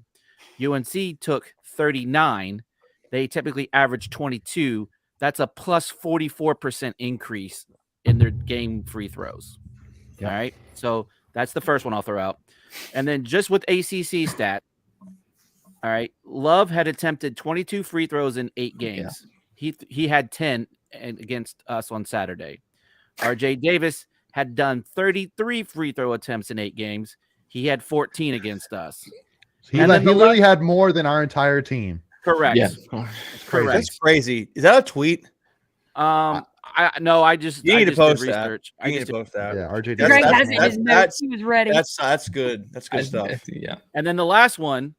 UNC took 39. They typically average 22. That's a plus 44% increase in their game free throws. Yep. All right. So that's the first one I'll throw out. And then just with ACC stat, All right. Love had attempted 22 free throws in 8 games. He had 10 against us on Saturday. RJ Davis had done 33 free throw attempts in 8 games. He had 14 against us. He literally had more than our entire team. Correct. Yeah. Correct. That's crazy. Is that a tweet? I just You need to post did that. research. You need to post that. Yeah, RJ That's- Greg Davis. has it in his notes. He was ready. That's good. That's good stuff. Yeah. And then the last one,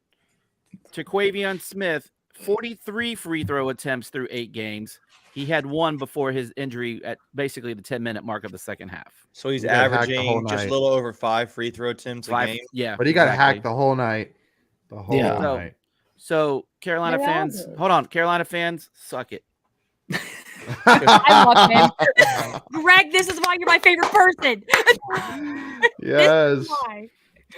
Jaquavion Smith, 43 free throw attempts through 8 games. He had 1 before his injury at basically the 10-minute mark of the second half. So he's He got hacked the averaging whole just a night. little over 5 free throw attempts a game. Yeah. But he got exactly. hacked the whole night. The whole night. So Carolina They all fans, did. hold on. Carolina fans, suck it. I love him. Greg, this is why you're my favorite person. Yes. This is why.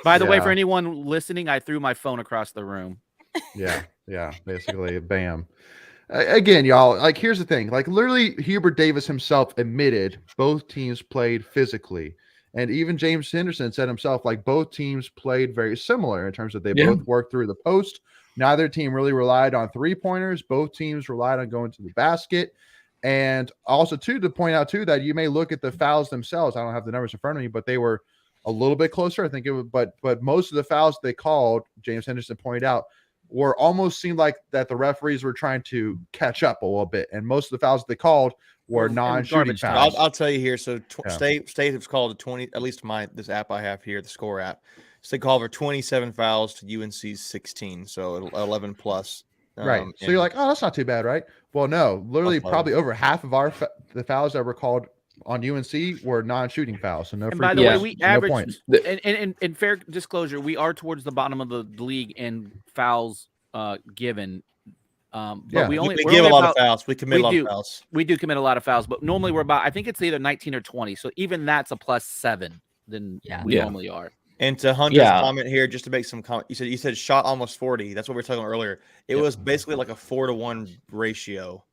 By the way, Yeah. for anyone listening, I threw my phone across the room. Yeah. Basically, bam. Again, y'all, like, here's the thing. Like, literally, Hubert Davis himself admitted both teams played physically. And even James Henderson said himself, like, both teams played very similar in terms of they both worked through the post. Neither team really relied on 3-pointers. Both teams relied on going to the basket. And also, too, to point out, too, that you may look at the fouls themselves. I don't have the numbers in front of me, but they were a little bit closer. I think it was, but most of the fouls they called, James Henderson pointed out, were almost seemed like that the referees were trying to catch up a little bit. And most of the fouls they called were non-shooting garbage time. fouls. I'll tell you here. So Yeah. State has called 20. At least this app I have here, the Score app. So they called for 27 fouls to UNC's 16. So 11 plus. Right. So you're like, oh, that's not too bad, right? Well, no, literally Plus probably over half of the fouls that were called on UNC were non-shooting fouls. So no And free by the throws, way, we no average, point. and in fair disclosure, we are towards the bottom of the league in fouls given. But Yeah. we we we're give a only lot about- of fouls. We commit a lot do. of fouls. We do commit a lot of fouls, but normally we're about, I think it's either 19 or 20. So even that's a +7 than we normally are. And to Hunter's comment here, just to make some comment, you said shot almost 40. That's what we were talking about earlier. It was basically like a 4-to-1 ratio.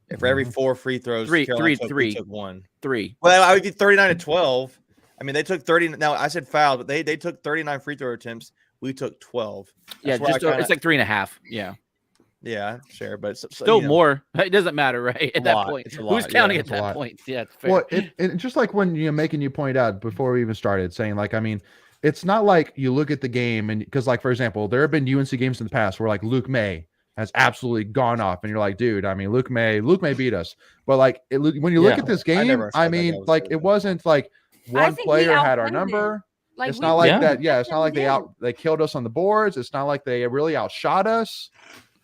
If for every 4 free throws, Three. we took 1. 3. Well, I would be 39-12. I mean, they took 30. Now I said foul, but they took 39 free throw attempts. We took 12. Yeah, That's where it's like 3.5. Yeah. Yeah, sure, but Still more. It doesn't matter, right? At that point, It's a who's lot. counting Yeah, at it's a that lot. point? Yeah, it's fair. Well, it just like when making you point out before we even started saying, like, I mean, it's not like you look at the game and because, like, for example, there have been UNC games in the past where like Luke May has absolutely gone off, and you're like, dude, I mean, Luke May beat us, but like when you look at this game, never I said that mean, guy was like good. it wasn't like one think we player had our outplayed number. Like, It's we not like Yeah. that. Yeah, it's not like did. they killed us on the boards. It's not like they really outshot us.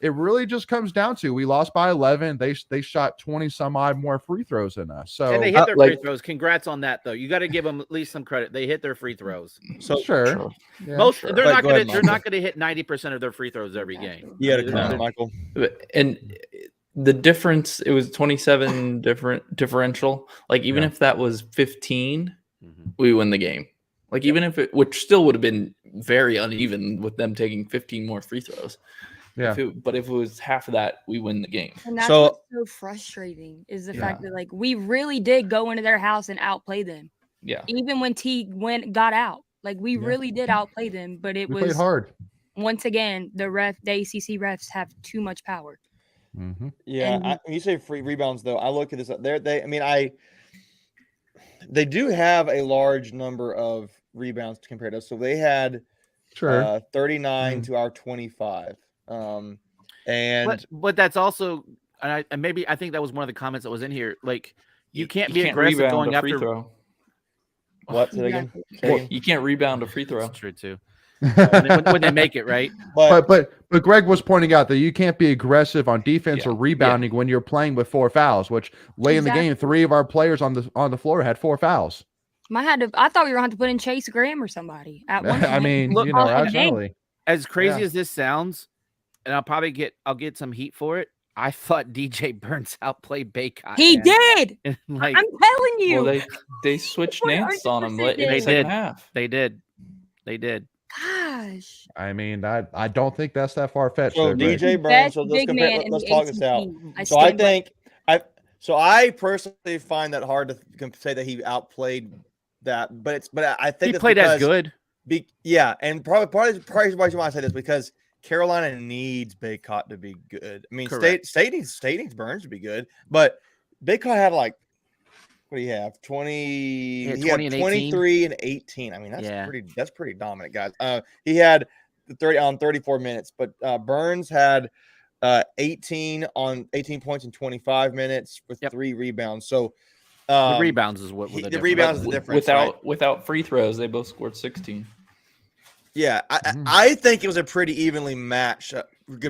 It really just comes down to we lost by 11. They shot 20 some odd more free throws than us. So and they hit their like- free throws. Congrats on that, though. You got to give them at least some credit. They hit their free throws. So sure. Yeah, Most sure. they're But not go gonna ahead, they're Michael. not gonna hit 90% of their free throws every game. you got to They're- comment, they're- Michael. And the difference, it was 27 differential. Like even Yeah. if that was 15, Mhm. we win the game. Like even if it, which still would have been very uneven with them taking 15 more free throws. Yeah. But if it was half of that, we win the game. And that's So- what's so frustrating is the fact that like we really did go into their house and outplay them. Yeah. Even when T got out. Like we Yeah. really did outplay them, but it We played was hard. once again the ACC refs have too much power. Mm-hmm. Yeah, And- when you say free rebounds, though, I look at this. They do have a large number of rebounds compared to us. So they had Sure. 39 to our 25. And But that's also and I think that was one of the comments that was in here. Like you can't be can't aggressive rebound going a free after. throw. what? Say that again? Exactly. Say that again? You can't rebound a free throw. That's true too. When they make it right. But But Greg was pointing out that you can't be aggressive on defense or rebounding when you're playing with 4 fouls, which late in the game, 3 of our players on the floor had 4 fouls. I thought we were going to have to put in Chase Graham or somebody at one I point. mean, Look, rationally. As crazy Yeah. as this sounds, and I'll get some heat for it. I thought DJ Burns outplayed Baycott. He man. did. And, like I'm telling you. Well, they switched Nance on him late in They the second did. half. they did. Gosh. I mean, I don't think that's that far fetched. so there, Greg. DJ Burns. Best So let's big compare. man in Let's the talk this out. ACC. So I stand by- think I personally find that hard to say that he outplayed that, but I think He it's played as because- good. yeah, and probably why you want to say this because Carolina needs Baycott to be good. I mean, Correct. State needs Burns to be good, but Baycott had like, what do you have? 20. had He had 20 and 23 and 18. I mean, Yeah. that's pretty dominant, guys. He had 34 minutes, but Burns had 18 points in 25 minutes with 3 rebounds. So the rebounds is what the rebounds is the difference. Without free throws, they both scored 16. Yeah, I think it was a pretty evenly good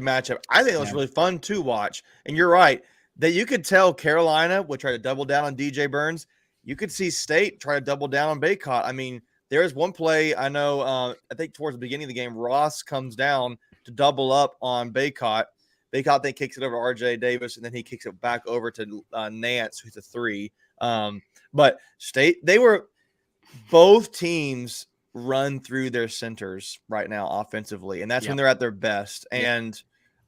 matchup. I think it was really fun to watch. And you're right that you could tell Carolina would try to double down on DJ Burns. You could see State try to double down on Baycott. I mean, there is one play I know. I think towards the beginning of the game, Ross comes down to double up on Baycott. Baycott then kicks it over to RJ Davis, and then he kicks it back over to Nance, who's a 3. But State, both teams run through their centers right now offensively, and that's when they're at their best. And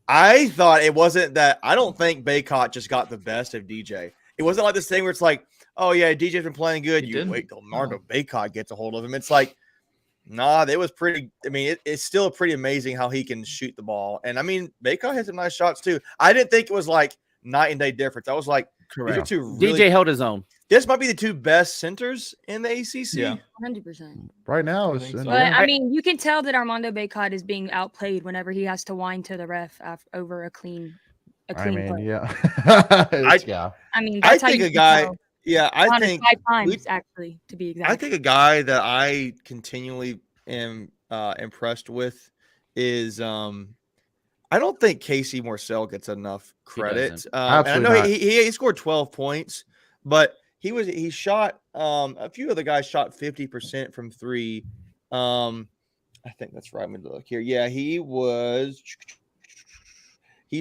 I thought it wasn't that. I don't think Baycott just got the best of DJ. It wasn't like this thing where it's like, oh yeah, DJ's been playing good. You wait till Mardo Baycott gets a hold of him. It's like, nah, it was pretty. I mean, it's still pretty amazing how he can shoot the ball. And I mean, Baycott had some nice shots too. I didn't think it was like night and day difference. I was like, correct. These are two really, DJ held his own. This might be the 2 best centers in the ACC. Yeah, 100%. Right now, but I mean, you can tell that Armando Baycott is being outplayed whenever he has to whine to the ref over a clean. I mean, play. yeah. I mean, I think a guy. Yeah, I think 5 times actually, to be exact. I think a guy that I continually am impressed with is I don't think Casey Morcell gets enough credit. And I know he scored 12 points, but he shot a few of the guys shot 50% from 3. I think that's right. I'm gonna look here. Yeah, he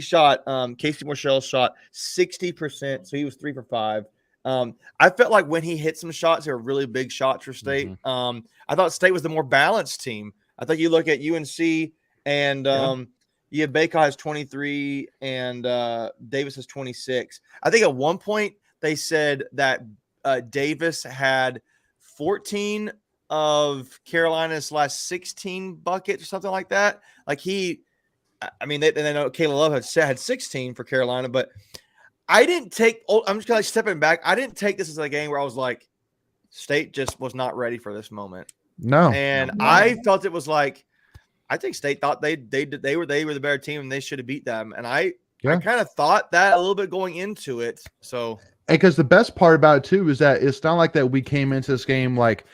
shot Casey Morcell shot 60%, so he was 3 for 5. I felt like when he hit some shots, they were really big shots for State. I thought State was the more balanced team. I think you look at UNC and you have Baycott has 23 and Davis has 26. I think at one point they said that Davis had 14 of Carolina's last 16 buckets or something like that. Like they know Kayla Love had 16 for Carolina, but I didn't take. I'm just kind of stepping back. I didn't take this as a game where I was like, State just was not ready for this moment. No, and I felt it was like, I think State thought they were the better team and they should have beat them. And I kind of thought that a little bit going into it. So, because the best part about it too is that it's not like that we came into this game like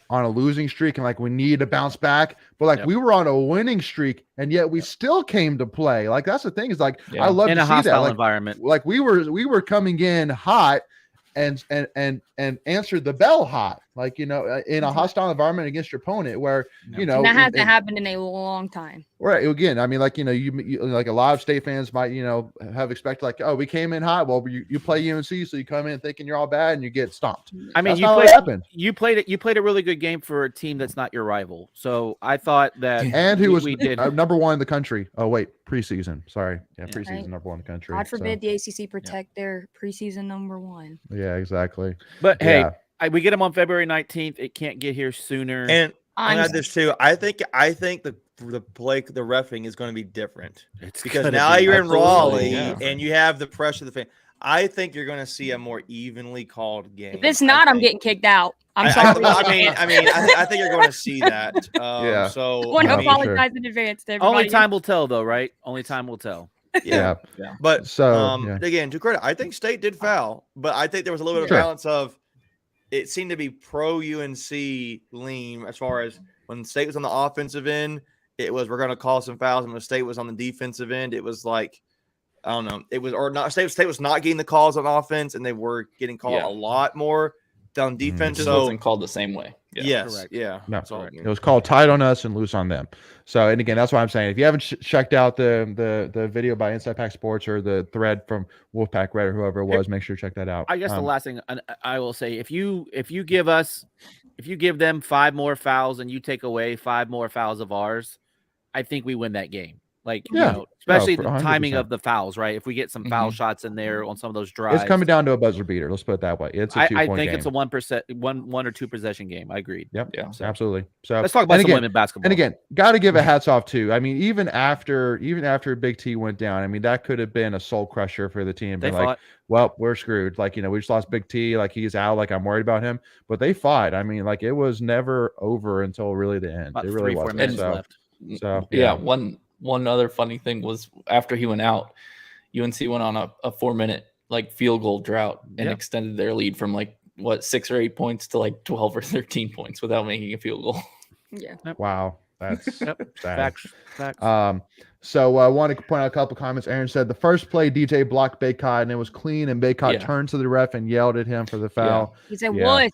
on a losing streak and like we need to bounce back, but like we were on a winning streak and yet we still came to play. Like that's the thing is like I love in to a see hostile that environment. Like we were coming in hot and answered the bell hot, like, in a hostile environment against your opponent where, and that hasn't happened in a long time. Right. Again, I mean, like, you like a lot of State fans might, have expected like, oh, we came in hot. Well, you play UNC, so you come in thinking you're all bad and you get stomped. I mean, you played a really good game for a team that's not your rival. So I thought that, and who was number 1 in the country. Oh wait, preseason. Sorry, preseason right. Number 1 in the country. God forbid the ACC protect their preseason number 1. Yeah, exactly. But hey, we get them on February 19th. It can't get here sooner. And I had this too. I think the reffing is going to be different because now you're in Raleigh and you have the pressure of the fan. I think you're going to see a more evenly called game. If it's not, I'm getting kicked out. I'm sorry. I think you're going to see that. So I want to apologize in advance to everybody. Only time will tell, though, right? Only time will tell. Yeah. But again, to credit, I think State did foul, but I think there was a little bit of balance of. It seemed to be pro UNC lean as far as when State was on the offensive end, it was we're going to call some fouls. And when State was on the defensive end, it was like, I don't know, it was or not. State was not getting the calls on offense, and they were getting called a lot more on defense. So it wasn't called the same way. Yes, correct. Yeah, no, it was called tight on us and loose on them. So, and again, that's why I'm saying if you haven't checked out the video by Inside Pack Sports or the thread from Wolfpack Red or whoever it was, make sure to check that out. I guess the last thing I will say, if you give them 5 more fouls and you take away 5 more fouls of ours, I think we win that game. Like, Yeah. especially for the 100%. timing of the fouls, right? If we get some foul shots in there on some of those drives, It's coming down to a buzzer beater. Let's put it that way. It's a 2-point I think game. it's a 1%, one or 2 possession game. I agreed. Yep. Yeah. So Absolutely. So let's talk about some women basketball. And again, got to give a hats off too. I mean, even after Big T went down, I mean, that could have been a soul crusher for the team. They Been like, fought. well, we're screwed. Like, we just lost Big T. Like, he's out. Like, I'm worried about him. But they fought. I mean, like, it was never over until really the end. About It really 3-4 wasn't. minutes So, left. so Yeah. One other funny thing was after he went out, UNC went on a 4-minute like field goal drought and extended their lead from like 6 or 8 points to like 12 or 13 points without making a field goal. Yeah. Wow. That's sad. Facts. So I want to point out a couple comments. Aaron said the first play DJ blocked Baycott and it was clean, and Baycott turned to the ref and yelled at him for the foul. He said, "What?"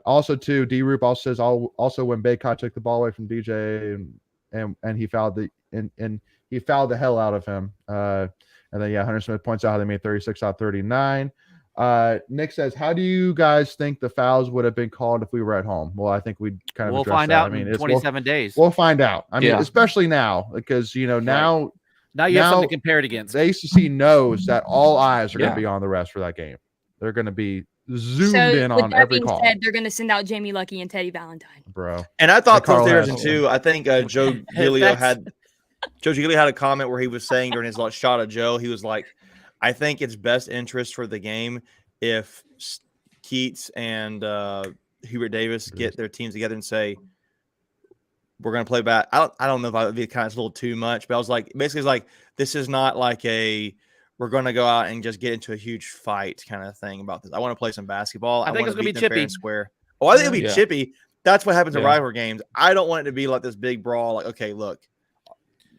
Also, too, D Roop also says also when Baycott took the ball away from DJ and he fouled he fouled the hell out of him. And then Hunter Smith points out how they made 36 out of 39. Nick says, how do you guys think the fouls would have been called if we were at home? Well, I think we'd kind of We'll address find that. out in 27 days. We'll find out. I mean, especially now, because now you have something to compare it against. The ACC knows that all eyes are going to be on the refs for that game. They're going to be zoomed in on every call. They're going to send out Jamie Lucky and Teddy Valentine, bro. And I thought those there's too. I think Joe Giglio had a comment where he was saying during his shot of Joe, he was like, I think it's best interest for the game if Keats and Hubert Davis get their teams together and say, we're going to play back. I don't know if I would be kind of a little too much, but I was like, basically it's like, this is not like we're going to go out and just get into a huge fight kind of thing about this. I want to play some basketball. I think it's going to be chippy. Square. Oh, I think it'll be chippy. That's what happens in rivalry games. I don't want it to be like this big brawl. Like, okay, look,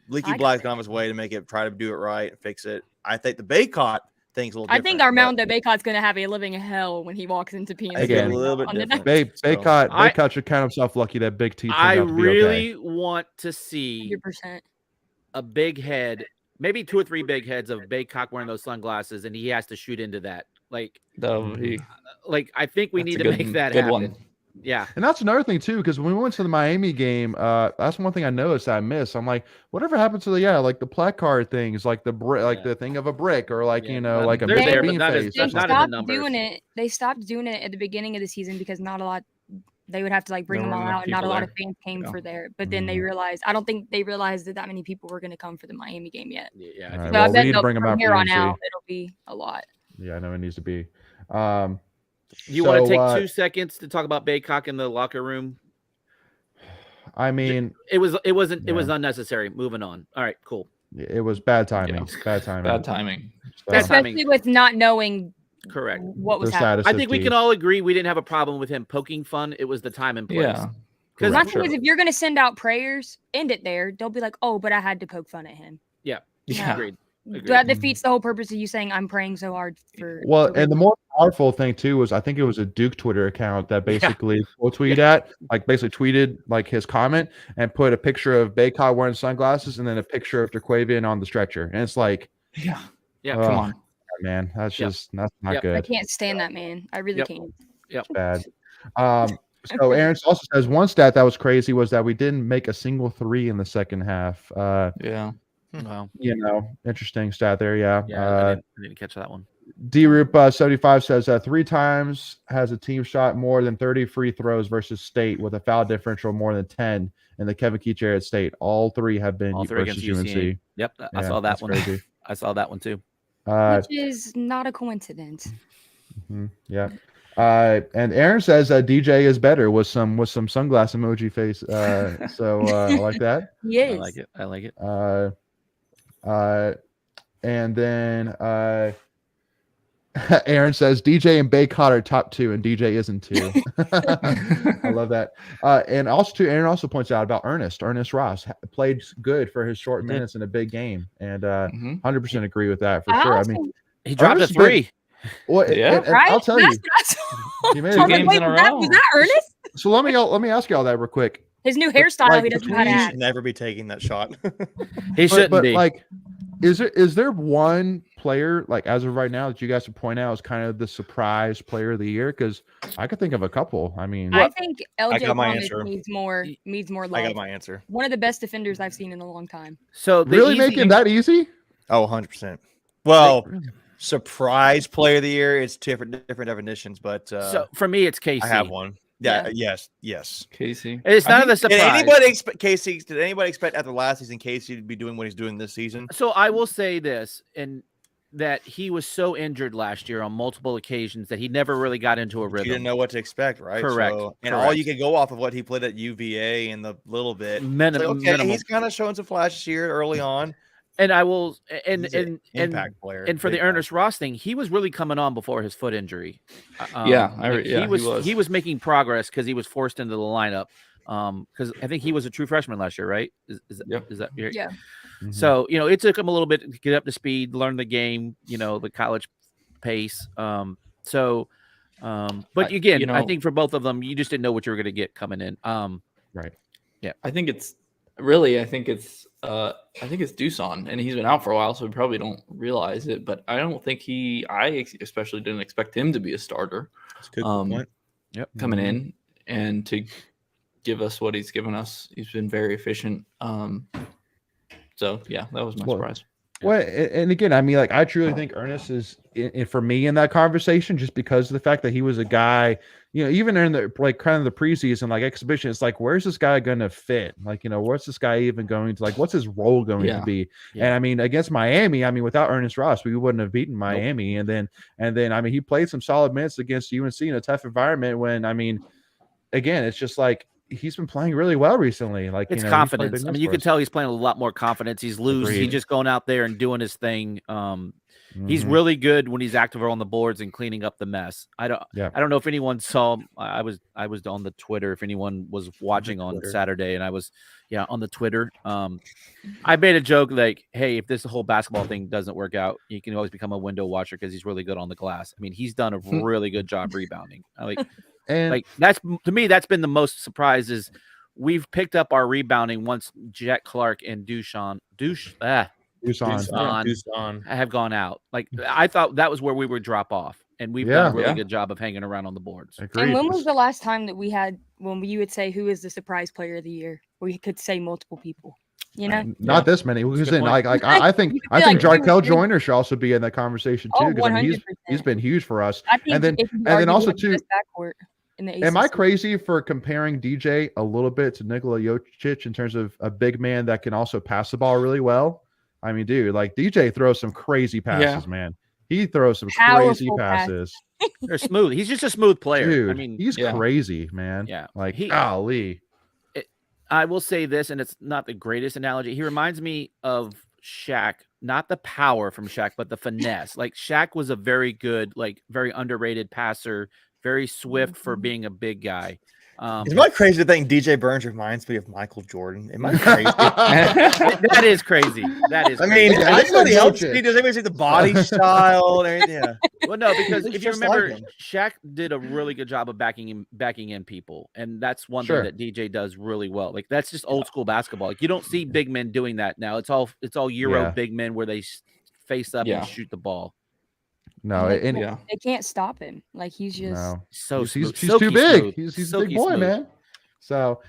Leaky Black's gone his way to try to do it right and fix it. I think the Baycott thing's a little different. I think Armando Baycott's going to have a living hell when he walks into PNC. Again, a little bit different. Baycott should count himself lucky that Big T turned out to be really want to see 100%. a big head, maybe 2 or 3 big heads of Baycock wearing those sunglasses, and he has to shoot into that. Like, I think we need to make that happen. One. Yeah. And that's another thing too, because when we went to the Miami game, that's one thing I noticed that I missed. I'm like, whatever happened to like the placard things, like the the thing of a brick, or like like a bean face. They stopped doing it. They stopped doing it at the beginning of the season because not a lot. They would have to bring them all out, and not a lot of fans came for there. But then they realized, I don't think they realized that many people were going to come for the Miami game yet. Yeah. Right, so I bet from here on out, it'll be a lot. Yeah, I know it needs to be. You want to take 2 seconds to talk about Baycock in the locker room? I mean, it was unnecessary. Moving on. All right, cool. It was bad timing. Bad timing. Especially with not knowing. Correct. What was happening? I think we can all agree we didn't have a problem with him poking fun. It was the time and place. Yeah. Because my thing is, if you're going to send out prayers, end it there. Don't be like, oh, but I had to poke fun at him. Yeah. Agreed. That defeats the whole purpose of you saying I'm praying so hard for. Well, and the more powerful thing too was I think it was a Duke Twitter account that basically tweeted like his comment and put a picture of Baycott wearing sunglasses and then a picture of Derquavian on the stretcher, and it's like, come on, man, that's not good. I can't stand that man. I really can't. It's bad. So Aaron also says one stat that was crazy was that we didn't make a single 3 in the second half. Wow. Interesting stat there. I didn't catch that one. D-Roop 75 says 3 times has a team shot more than 30 free throws versus State with a foul differential more than 10 in the Kevin Keach era at State. All 3 have been versus UNC. Yep, I saw that one. Crazy. I saw that one too. Which is not a coincidence. Yeah. And Aaron says DJ is better with some sunglass emoji face. So I like that. Yes. I like it. And then Aaron says DJ and Baycott are top 2 and DJ isn't 2. I love that. And also too, Aaron also points out about Ernest Ross played good for his short minutes in a big game, and 100% agree with that for sure. I mean, he dropped a 3. And I'll tell you, he made 2 games in a row. Was that Ernest? So let me ask you all that real quick. His new hairstyle, he doesn't know how to He act. should never be taking that shot. He shouldn't be. Is there one player like as of right now that you guys would point out as kind of the surprise player of the year? Because I could think of a couple. I mean, I think I LJ got my Thomas answer. needs more love. I got my answer. One of the best defenders I've seen in a long time. So the really easy- making that easy? Oh, 100%. Well, surprise player of the year. It's different definitions, but so for me, it's Casey. I have one. Yeah. Yeah. Yes. Casey. It's I none of mean, the surprise. Did anybody expect after last season Casey to be doing what he's doing this season? So I will say this, and that he was so injured last year on multiple occasions that he never really got into a You didn't rhythm. know what to expect, right? Correct, And all correct. you could go off of what he played at UVA and the little bit. Minimum. He's kind of showing some flashes here early on. And I will, and He's an and impact player. and for the big time. Ernest Ross thing, he was really coming on before his foot injury. He was making progress because he was forced into the lineup. Because I think he was a true freshman last year, right? Is that Yeah. Mhm. So it took him a little bit to get up to speed, learn the game, the college pace. But again, I think for both of them, you just didn't know what you were going to get coming in. Right. I think it's Doosan, and he's been out for a while, so we probably don't realize it. But I don't think especially didn't expect him to be a starter. That's a good point. Coming in and to give us what he's given us. He's been very efficient. So yeah, that was my surprise. Well, and again, I mean, like I truly think Ernest is for me in that conversation, just because of the fact that he was a guy, even in the kind of the preseason exhibition, it's like, where's this guy going to fit? What's this guy even going to what's his role going to be? Yeah. And I mean, against Miami, without Ernest Ross, we wouldn't have beaten Miami. Nope. And then I mean, he played some solid minutes against UNC in a tough environment. When again, it's just he's been playing really well recently. It's confidence. You can tell he's playing with a lot more confidence. He's loose. He's just going out there and doing his thing. He's really good when he's active on the boards and cleaning up the mess. I don't know if anyone saw. I was on the Twitter. If anyone was watching on Saturday, and I was on the Twitter. I made a joke hey, if this whole basketball thing doesn't work out, you can always become a window watcher because he's really good on the glass. I mean, he's done a really good job rebounding. And that's to me, that's been the most surprise is we've picked up our rebounding once Jet Clark and Doosan have gone out. I thought that was where we would drop off, and we've done a really good job of hanging around on the boards. Agreed. And when was the last time that we had when you would say who is the surprise player of the year? We could say multiple people. Not this many. Because I think Jarkel Joyner should also be in that conversation too. Because he's been huge for us. And then also too. Am I crazy for comparing DJ a little bit to Nikola Jokic in terms of a big man that can also pass the ball really well? I mean, dude, DJ throws some crazy passes, man. He throws some crazy passes. They're smooth. He's just a smooth player. Dude, he's crazy, man. Yeah. Golly. I will say this, and it's not the greatest analogy. He reminds me of Shaq, not the power from Shaq, but the finesse. Shaq was a very good, very underrated passer. Very swift for being a big guy. Am I crazy to think DJ Burns reminds me of Michael Jordan? Am I crazy? That is crazy. That is. Crazy. Anybody else? Does anybody see the body style and everything? Yeah. Well, no, because if you remember, Shaq did a really good job of backing in people, and that's one thing that DJ does really well. That's just old school basketball. You don't see big men doing that now. It's all Euro big men where they face up and shoot the ball. No, they can't stop him. He's just he's too big. He's a big boy, smooth. Man. So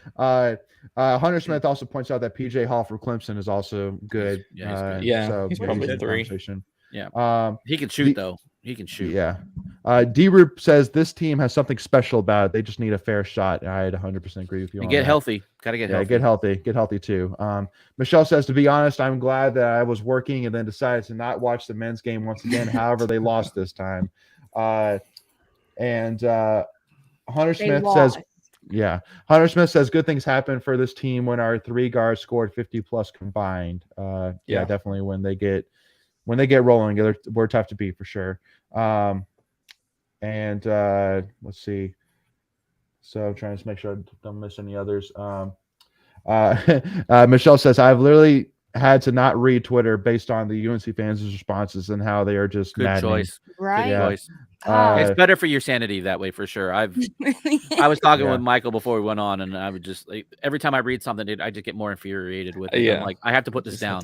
Hunter Smith also points out that PJ Hall from Clemson is also good. He's probably 3. Yeah, he can shoot though. He can shoot. Yeah. D-Roop says this team has something special about it. They just need a fair shot. I'd 100% agree with you. And get healthy. Got to get healthy. Get healthy too. Michelle says, to be honest, I'm glad that I was working and then decided to not watch the men's game once again. However, they lost this time. Hunter Smith says, Hunter Smith says good things happen for this team when our 3 guards scored 50 plus combined. Definitely when they get rolling, we're tough to beat for sure. Let's see. So I'm trying to make sure I don't miss any others. Michelle says, I've literally had to not read Twitter based on the UNC fans' responses and how they are just good choice. Right. Good choice. It's better for your sanity that way for sure. I was talking with Michael before we went on, and I would just every time I read something, I just get more infuriated with it. I'm I have to put this down.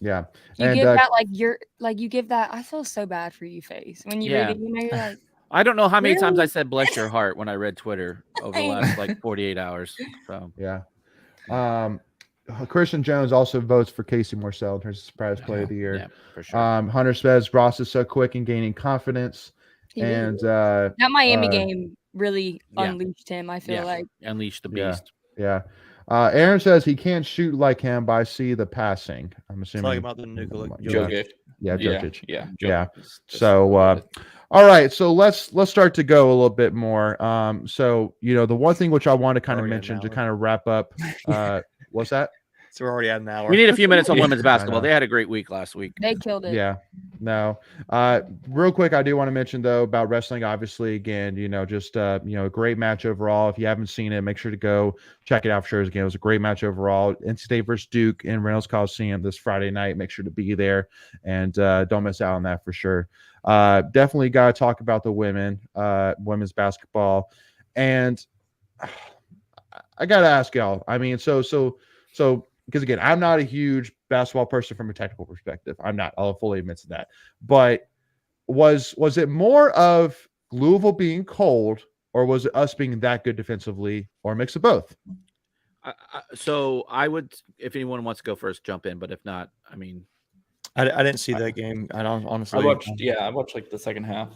Yeah. You And give that you give that. I feel so bad for you face when you read it. You know, you're like, I don't know how many times I Really? said "bless your heart" when I read Twitter over the last like 48 hours. So yeah. Christian Jones also votes for Casey Morcell in terms of surprise play of the year. yeah, for sure. Hunter says Ross is so quick and gaining confidence. He really And is. That Miami game really unleashed him. I feel like. Unleash the Yeah. beast. Yeah. Aaron says he can't shoot like him, but I see the passing. I'm assuming. Talking about the nuclear Jokic. Yeah, Jokic. Yeah. Yeah. Jokic is just So, good. all right. So let's start to go a little bit more. So the one thing which I want to kind of Already an mention to hour. kind of wrap up, what's that? So we're already at an hour. We need a few minutes on Yeah, women's basketball. know. They had a great week last week. They killed it. Yeah. No. Real quick, I do want to mention though about wrestling. Obviously, again, just a great match overall. If you haven't seen it, make sure to go check it out for sure. Again, it was a great match overall. NC State versus Duke in Reynolds Coliseum this Friday night. Make sure to be there and don't miss out on that for sure. Definitely got to talk about the women's basketball, and I got to ask y'all. I mean, so because again, I'm not a huge basketball person from a technical perspective. I'm not. I'll fully admit to that. But was it more of Louisville being cold, or was it us being that good defensively, or a mix of both? So I would, if anyone wants to go first, jump in. But if not, I mean, I didn't see that game. I don't honestly. I watched like the second half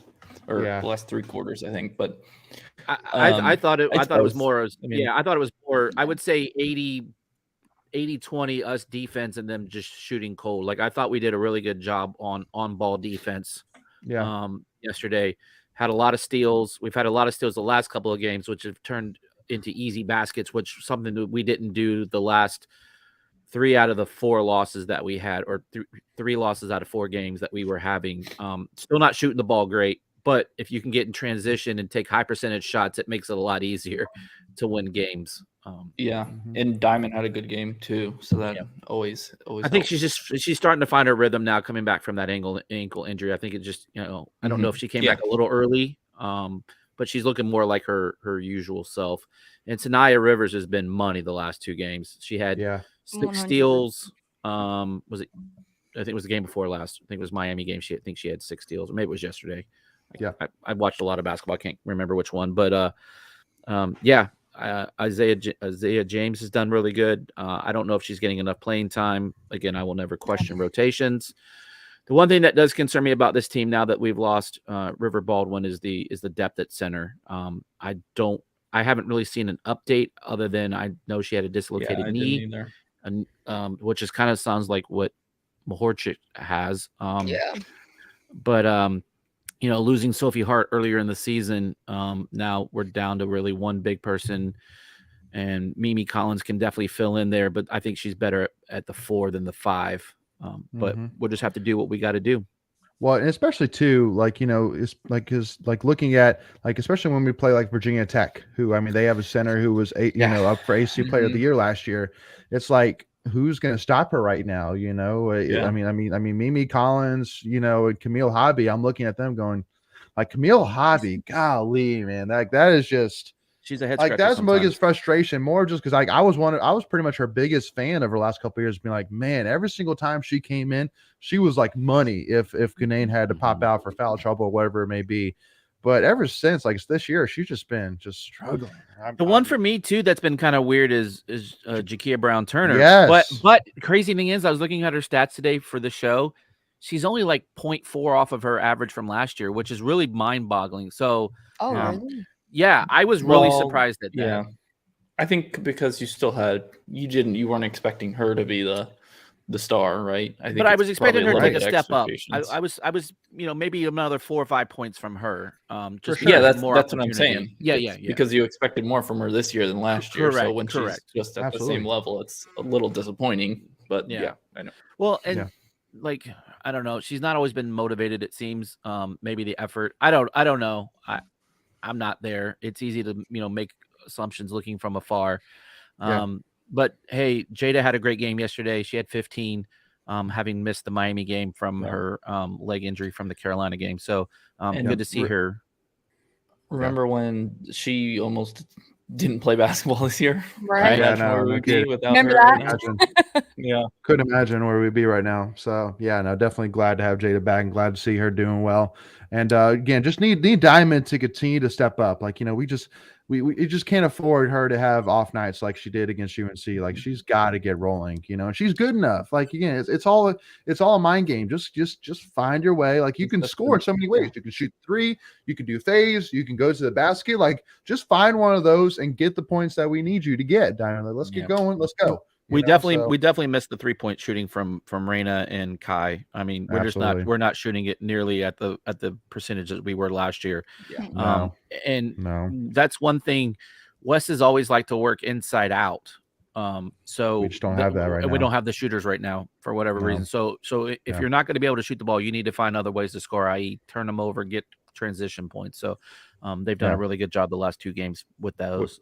or the last 3 quarters, I think. But I thought it was both. more. I I thought it was more. I would say 80-20 us defense and them just shooting cold. Like I thought we did a really good job on ball defense. Yeah. Yesterday had a lot of steals. We've had a lot of steals the last couple of games, which have turned into easy baskets, which something that we didn't do the last 3 out of the 4 losses that we had, or 3 losses out of 4 games that we were having. Still not shooting the ball great, but if you can get in transition and take high percentage shots, it makes it a lot easier to win games. And Diamond had a good game too, so that always. I think helps. she's starting to find her rhythm now, coming back from that ankle injury. I think it just I don't know if she came back a little early, but she's looking more like her usual self. And Sanaya Rivers has been money the last 2 games. She had 6 100%. steals. Was it? I think it was the game before last. I think it was Miami game. I think she had 6 steals, or maybe it was yesterday. Yeah, I watched a lot of basketball. I can't remember which one, but Isaiah James has done really good. I don't know if she's getting enough playing time. Again, I will never question rotations. The one thing that does concern me about this team now that we've lost River Baldwin is the depth at center. I haven't really seen an update other than I know she had a dislocated knee, and which is kind of sounds like what Mahorchik has. But losing Sophie Hart earlier in the season, now we're down to really one big person, and Mimi Collins can definitely fill in there, but I think she's better at the 4 than the 5. But we'll just have to do what we got to do. Well, and especially too, it's like looking at especially when we play like Virginia Tech, who they have a center who was up for AC Player of the Year last year. It's like, who's going to stop her right now? I mean, Mimi Collins, and Camille Hobby. I'm looking at them going, like, Camille Hobby, golly, man, that is just. She's a head like, scratcher that's sometimes. Mugga's frustration, more just because I was pretty much her biggest fan of her last couple of years, being like, man, every single time she came in, she was like money if Kanane had to pop out for foul trouble or whatever it may be. But ever since, like, this year, she's just been struggling. The one for me too that's been kind of weird is Jakia Brown Turner. Yes. But crazy thing is, I was looking at her stats today for the show. She's only like 0.4 off of her average from last year, which is really mind-boggling. So, Really? Yeah, I was really surprised at that. Yeah, I think because you weren't expecting her to be the star, right? But I was expecting her to take a step up. I I was maybe another 4 or 5 points from her. That's what I'm saying. Yeah. Because you expected more from her this year than last year. So when Correct. she's just at the same level, it's a little disappointing. But yeah I know. Well, and like, I don't know. She's not always been motivated, it seems. Maybe the effort. I don't know. I'm not there. It's easy to make assumptions looking from afar. But hey, Jada had a great game yesterday. She had 15, having missed the Miami game from her leg injury from the Carolina game. So good to see her. Remember when she almost didn't play basketball this year. Right. Yeah, Imagine no, where no we'd be kidding. without Remember her right that? now. Imagine. Yeah. Couldn't imagine where we'd be right now. So yeah, no, definitely glad to have Jada back and glad to see her doing well. And again, just need Diamond to continue to step up. Like, we just can't afford her to have off nights like she did against UNC. Like, she's got to get rolling, and she's good enough. Like, again, it's all a mind game. Just find your way. Like, you can score so many ways. You can shoot three, you can do phase, you can go to the basket. Like, just find one of those and get the points that we need you to get, Diamond. Like, let's get going. Let's go. We definitely missed the 3-point shooting from Reina and Kai. I mean, we're not shooting it nearly at the percentage that we were last year. Yeah. And that's one thing. Wes has always liked to work inside out. So we just don't have that right now. We don't have the shooters right now for whatever reason. So if you're not going to be able to shoot the ball, you need to find other ways to score, i.e. turn them over, get transition points. So they've done a really good job the last 2 games with those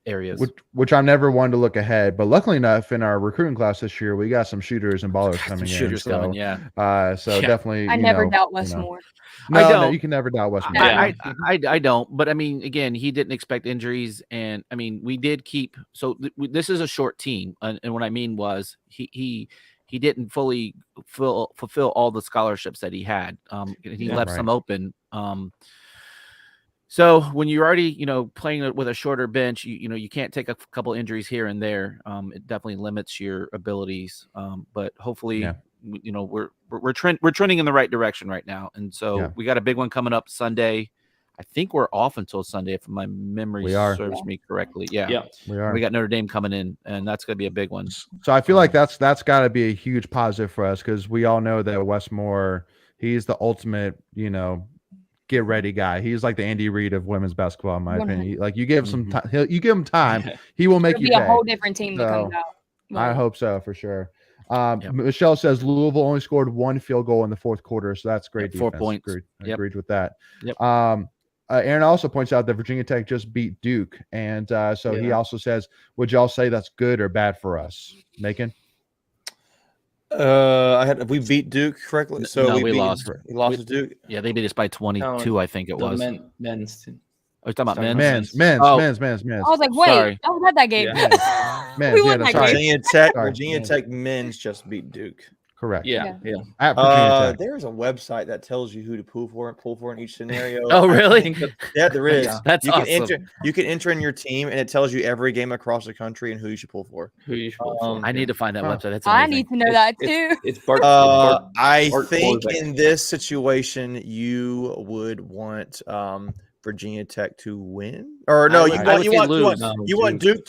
areas. Which I'm never one to look ahead, but luckily enough, in our recruiting class this year, we got some shooters and ballers coming in. Yeah. So definitely, I never doubt Wes more. No, you can never doubt Wes more. I don't. But I mean, again, he didn't expect injuries, and I mean, we did keep. So this is a short team, and what I mean was he didn't fully fulfill all the scholarships that he had. He left some open. So when you're already, playing with a shorter bench, you can't take a couple injuries here and there. It definitely limits your abilities. But hopefully, we're trending in the right direction right now. And so we got a big one coming up Sunday. I think we're off until Sunday, if my memory serves me correctly. Yeah, we are. We got Notre Dame coming in, and that's going to be a big one. So I feel like that's got to be a huge positive for us, because we all know that Wes Moore, he's the ultimate, get ready guy. He's like the Andy Reid of women's basketball, in my opinion. Like, you give him some time, you give him time, he will make you be pay. a whole different team that comes out. I hope so, for sure. Michelle says Louisville only scored 1 field goal in the fourth quarter, so that's great. 4 points. Agreed with that. Yep. Aaron also points out that Virginia Tech just beat Duke, and he also says, would y'all say that's good or bad for us? Macon? We beat Duke correctly. So we lost. We lost to Duke. Yeah, they beat us by 22. I think it was men's. Are you talking about men's? Men's. I was like, wait, I was at that game. Men's. We won that game. Virginia Tech men's just beat Duke. Correct. Yeah. At Virginia Tech. There's a website that tells you who to pull for in each scenario. Oh, really? There is. That's you awesome. You can enter in your team, and it tells you every game across the country and who you should pull for. I need to find that website. That's I need to know that too. It's Bart. I think in this situation, you would want Virginia Tech to win, or no? You want Duke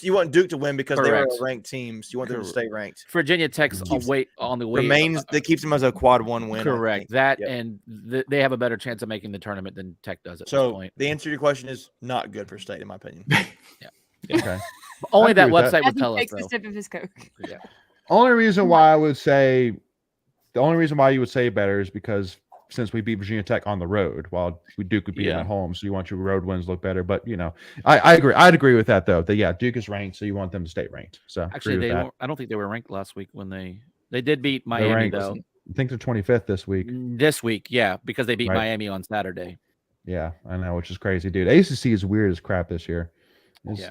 to win because they were ranked teams. You want them to stay ranked. Virginia Tech's on the way remains that keeps them as a quad 1 win. Correct. And they have a better chance of making the tournament than Tech does at this point. The answer to your question is not good for state, in my opinion. Okay. Only that website would tell us, though. The sip of his Coke. Yeah. Only reason why you would say better is because since we beat Virginia Tech on the road, while Duke would be at home, so you want your road wins look better. But I agree. I'd agree with that though. That Duke is ranked, so you want them to stay ranked. So actually, I don't think they were ranked last week when they did beat Miami though. I think they're 25th this week. This week, yeah, because they beat Miami on Saturday. Yeah, I know, which is crazy, dude. ACC is weird as crap this year.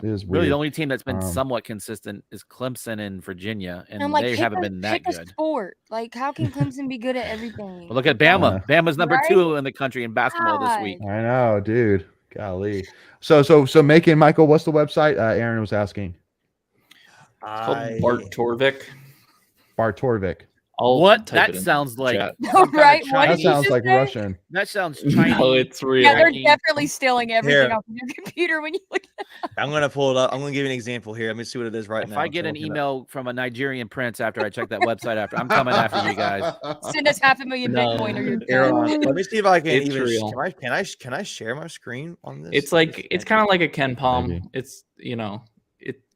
Is really the only team that's been somewhat consistent is Clemson and Virginia, and they haven't been that good. Sport. Like, how can Clemson be good at everything? Well, look at Bama. Bama's number 2 in the country in basketball this week. I know, dude. Golly. So Macon, Michael, what's the website? Aaron was asking. It's called Bart Torvik. Bart Torvik. What? That sounds like right? That sounds like Russian. That sounds Chinese. No, it's real. Yeah, they're definitely stealing everything off of your computer when you look at it. I'm gonna pull it up. I'm gonna give you an example here. Let me see what it is now. If I get an email from a Nigerian prince after I check that website, I'm coming after you guys. Send us $500,000 Bitcoin or your Let me see if I can it's real. Can I share my screen on this? It's kind of like a Ken Palm. Maybe.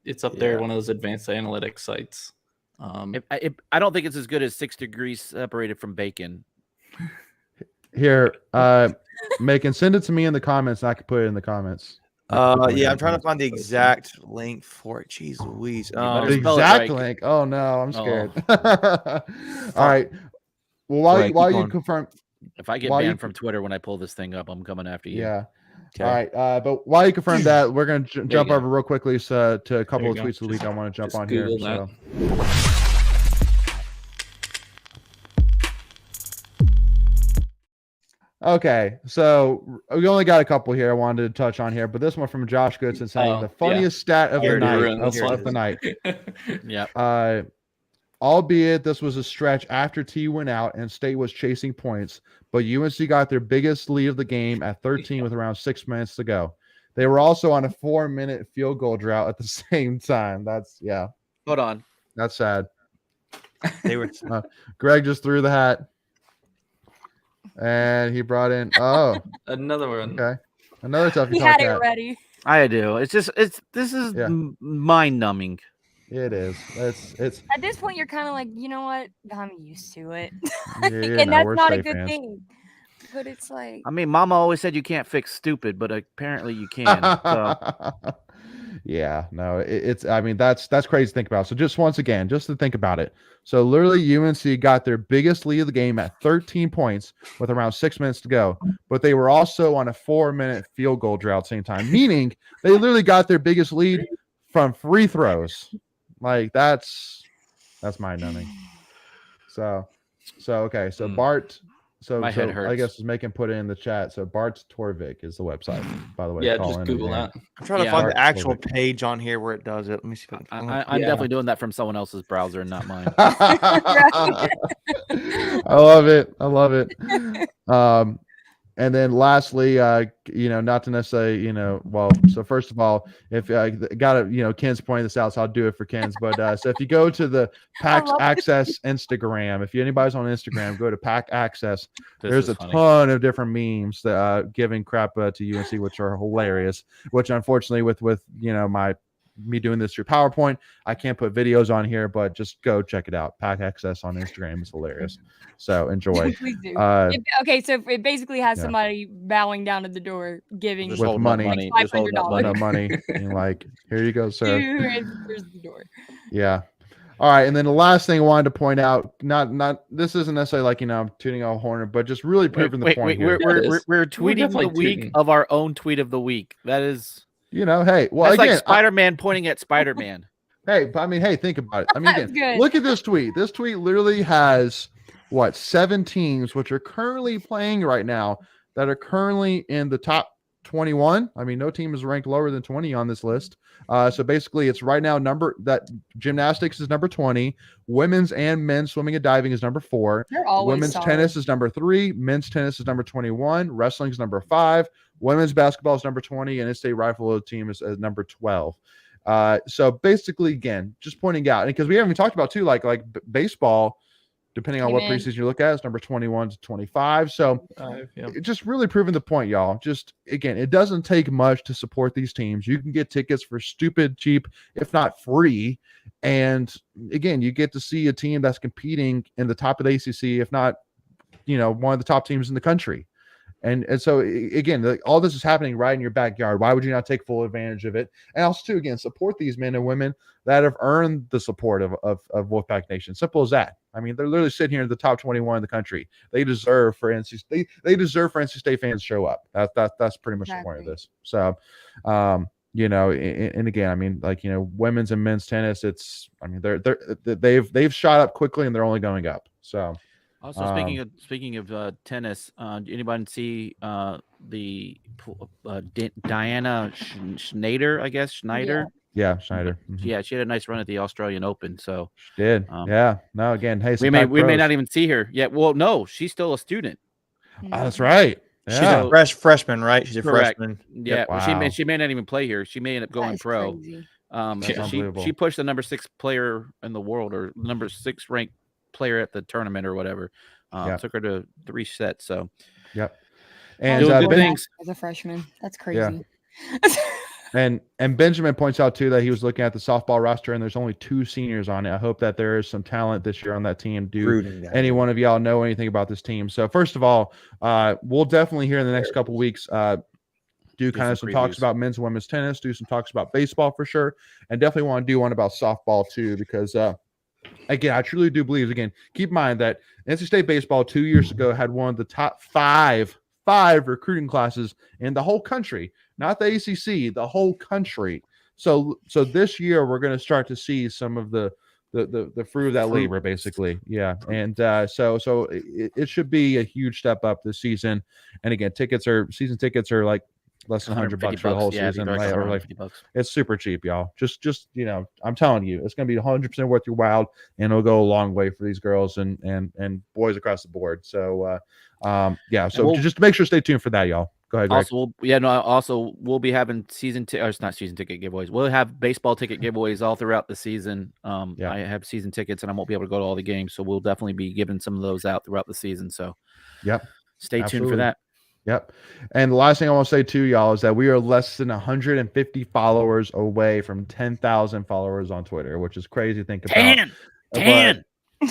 It's up there, one of those advanced analytics sites. I don't think it's as good as 6 degrees separated from bacon. Here, Macon, send it to me in the comments, and I can put it in the comments. I'm trying to find the exact link for it. Jeez Louise. The exact link. Oh no, I'm scared. All right. Well, while you confirm, if I get banned from Twitter when I pull this thing up, I'm coming after you. Yeah. Okay. All right. But while you confirm that, we're going to jump go. over real quickly to a couple There of you go. tweets of the week I want to jump Just on here. Google that. So. Okay, so we only got a couple here I wanted to touch on here, but this one from Josh Goodson saying the funniest stat of Here the it is. night Ruin this of one. the night. Yep. Albeit this was a stretch after T went out and State was chasing points, but UNC got their biggest lead of the game at 13 with around 6 minutes to go. They were also on a 4-minute field goal drought at the same time. Hold on. That's sad. They were Greg just threw the hat, and he brought in Another one. okay, another Tuffy He Talk had it hat. ready. I do. This is Yeah. mind numbing. It is. It's At this point, you're kind of like, you know what? I'm used to it. Yeah, And no, that's we're not a State good fans. thing. But it's like, I mean, Mama always said you can't fix stupid, but apparently you can. So. Yeah, no, it's. I mean, that's crazy to think about. So just once again, just to think about it. So literally, UNC got their biggest lead of the game at 13 points with around 6 minutes to go, but they were also on a 4-minute field goal drought at the same time, meaning they literally got their biggest lead from free throws. Like that's mind numbing. So okay. So Bart. So My head I hurts. guess is making put it in the chat. So Bart's Torvik is the website, by the way. Yeah, Call just in Google again. that. I'm trying to Yeah. find the Dark actual Torvik. page on here where it does it. Let me see if I can. I'm Yeah. definitely doing that from someone else's browser and not mine. I love it. I love it. And then lastly, not to necessarily, well, so first of all, if I got to, Ken's pointing this out, so I'll do it for Ken's. But so if you go to the PAX love it. Access Instagram, if anybody's on Instagram, go to PAX Access. There's is a funny. ton of different memes that giving crap to UNC, which are hilarious. Which unfortunately, with me doing this through PowerPoint, I can't put videos on here, but just go check it out. PAX Access on Instagram is hilarious. So enjoy. please do. Uh, Okay, so it basically has yeah. somebody bowing down at the door, giving Just With holding up money. Just holding up $500. money. money. Like, here you go, sir. Here's the door. Yeah. All right. And then the last thing I wanted to point out, not this isn't necessarily like, I'm tooting a horn, but just really proving the point here. We're tweeting the definitely week tweeting. of our own tweet of the week. That is Hey, well, that's again, like Spider-Man pointing at Spider-Man. hey, think about it. I mean, That's again, good. look at this tweet. This tweet literally has 7 teams which are currently playing right now that are currently in the top 21. I mean, no team is ranked lower than 20 on this list. So basically, it's right now that gymnastics is number 20, women's and men's swimming and diving is number 4, They're always women's solid. tennis is number 3, men's tennis is number 21, wrestling is number 5, women's basketball is number 20, and in-state rifle team is number 12. So basically, again, just pointing out, because we haven't even talked about too, like baseball, depending on what Amen. preseason you look at, is number 21 to 25. So it just really proving the point, y'all. Just again, it doesn't take much to support these teams. You can get tickets for stupid cheap, if not free. And again, you get to see a team that's competing in the top of the ACC, if not, one of the top teams in the country. And so again, all this is happening right in your backyard. Why would you not take full advantage of it? And also, too, again, support these men and women that have earned the support of Wolfpack Nation. Simple as that. I mean, they're literally sitting here in the top 21 in the country. They deserve for NC. They deserve for NC State fans to show up. That's pretty much the point of this. So, and again, I mean, women's and men's tennis. They've shot up quickly and they're only going up. So. Also, speaking of tennis, anybody see the Diana Schneider? I guess Schneider. Yeah, Schneider. Mm-hmm. Yeah, she had a nice run at the Australian Open. So she did. Yeah. No, again, hey, we may not even see her yet. Well, no, she's still a student. Oh, that's right. She's a freshman, right? She's a freshman. Yeah, wow. she may not even play here. She may end up going pro. Crazy. She pushed the number 6 player in the world, or number 6 ranked player at the tournament or whatever. Took her to 3 sets. So and doing good things as a freshman. That's crazy. Yeah. and Benjamin points out too that he was looking at the softball roster and there's only 2 seniors on it. I hope that there is some talent this year on that team. Do any one of y'all know anything about this team? So first of all, we'll definitely hear in the next couple of weeks do kind of some talks about men's and women's tennis, do some talks about baseball for sure, and definitely want to do one about softball too, because again, I truly do believe, again, keep in mind that NC State baseball 2 years ago had one of the top 5 5 recruiting classes in the whole country, not the ACC, the whole country. So this year we're going to start to see some of the fruit of that labor, basically. Yeah. And so it should be a huge step up this season. And again, season tickets are like less than $100 for the whole season. It's super cheap, y'all. Just I'm telling you, it's going to be 100% worth your while, and it'll go a long way for these girls and boys across the board. So so just make sure to stay tuned for that, y'all. Go ahead, Greg. Also, we'll be having it's not season ticket giveaways. We'll have baseball ticket giveaways all throughout the season. I have season tickets and I won't be able to go to all the games, so we'll definitely be giving some of those out throughout the season. So stay tuned for that. Yep. And the last thing I want to say to y'all is that we are less than 150 followers away from 10,000 followers on Twitter, which is crazy to think about. 10.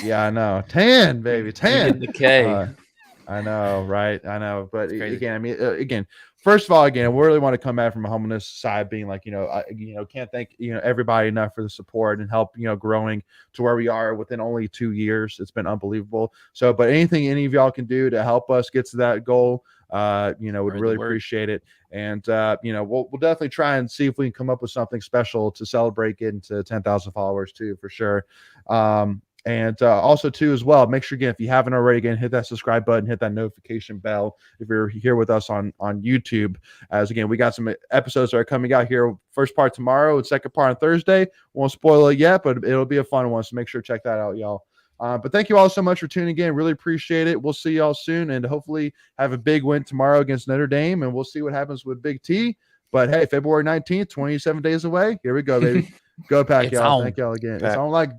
Yeah, I know. 10, baby. 10. The K. I know, right? I know. But again, I mean, first of all, we really want to come at it from a humbleness side, being like, can't thank, everybody enough for the support and help, growing to where we are within only 2 years. It's been unbelievable. So, but anything any of y'all can do to help us get to that goal, would really appreciate it. And, we'll definitely try and see if we can come up with something special to celebrate getting to 10,000 followers too, for sure. And also too, as well, make sure, again, if you haven't already, again, hit that subscribe button, hit that notification bell if you're here with us on YouTube. As again, we got some episodes that are coming out here. First part tomorrow and second part on Thursday. Won't spoil it yet, but it'll be a fun one. So make sure to check that out, y'all. But thank you all so much for tuning in. Really appreciate it. We'll see y'all soon, and hopefully have a big win tomorrow against Notre Dame, and we'll see what happens with Big T. But hey, February 19th, 27 days away. Here we go, baby. Go Pack, y'all. Thank y'all again. It's on like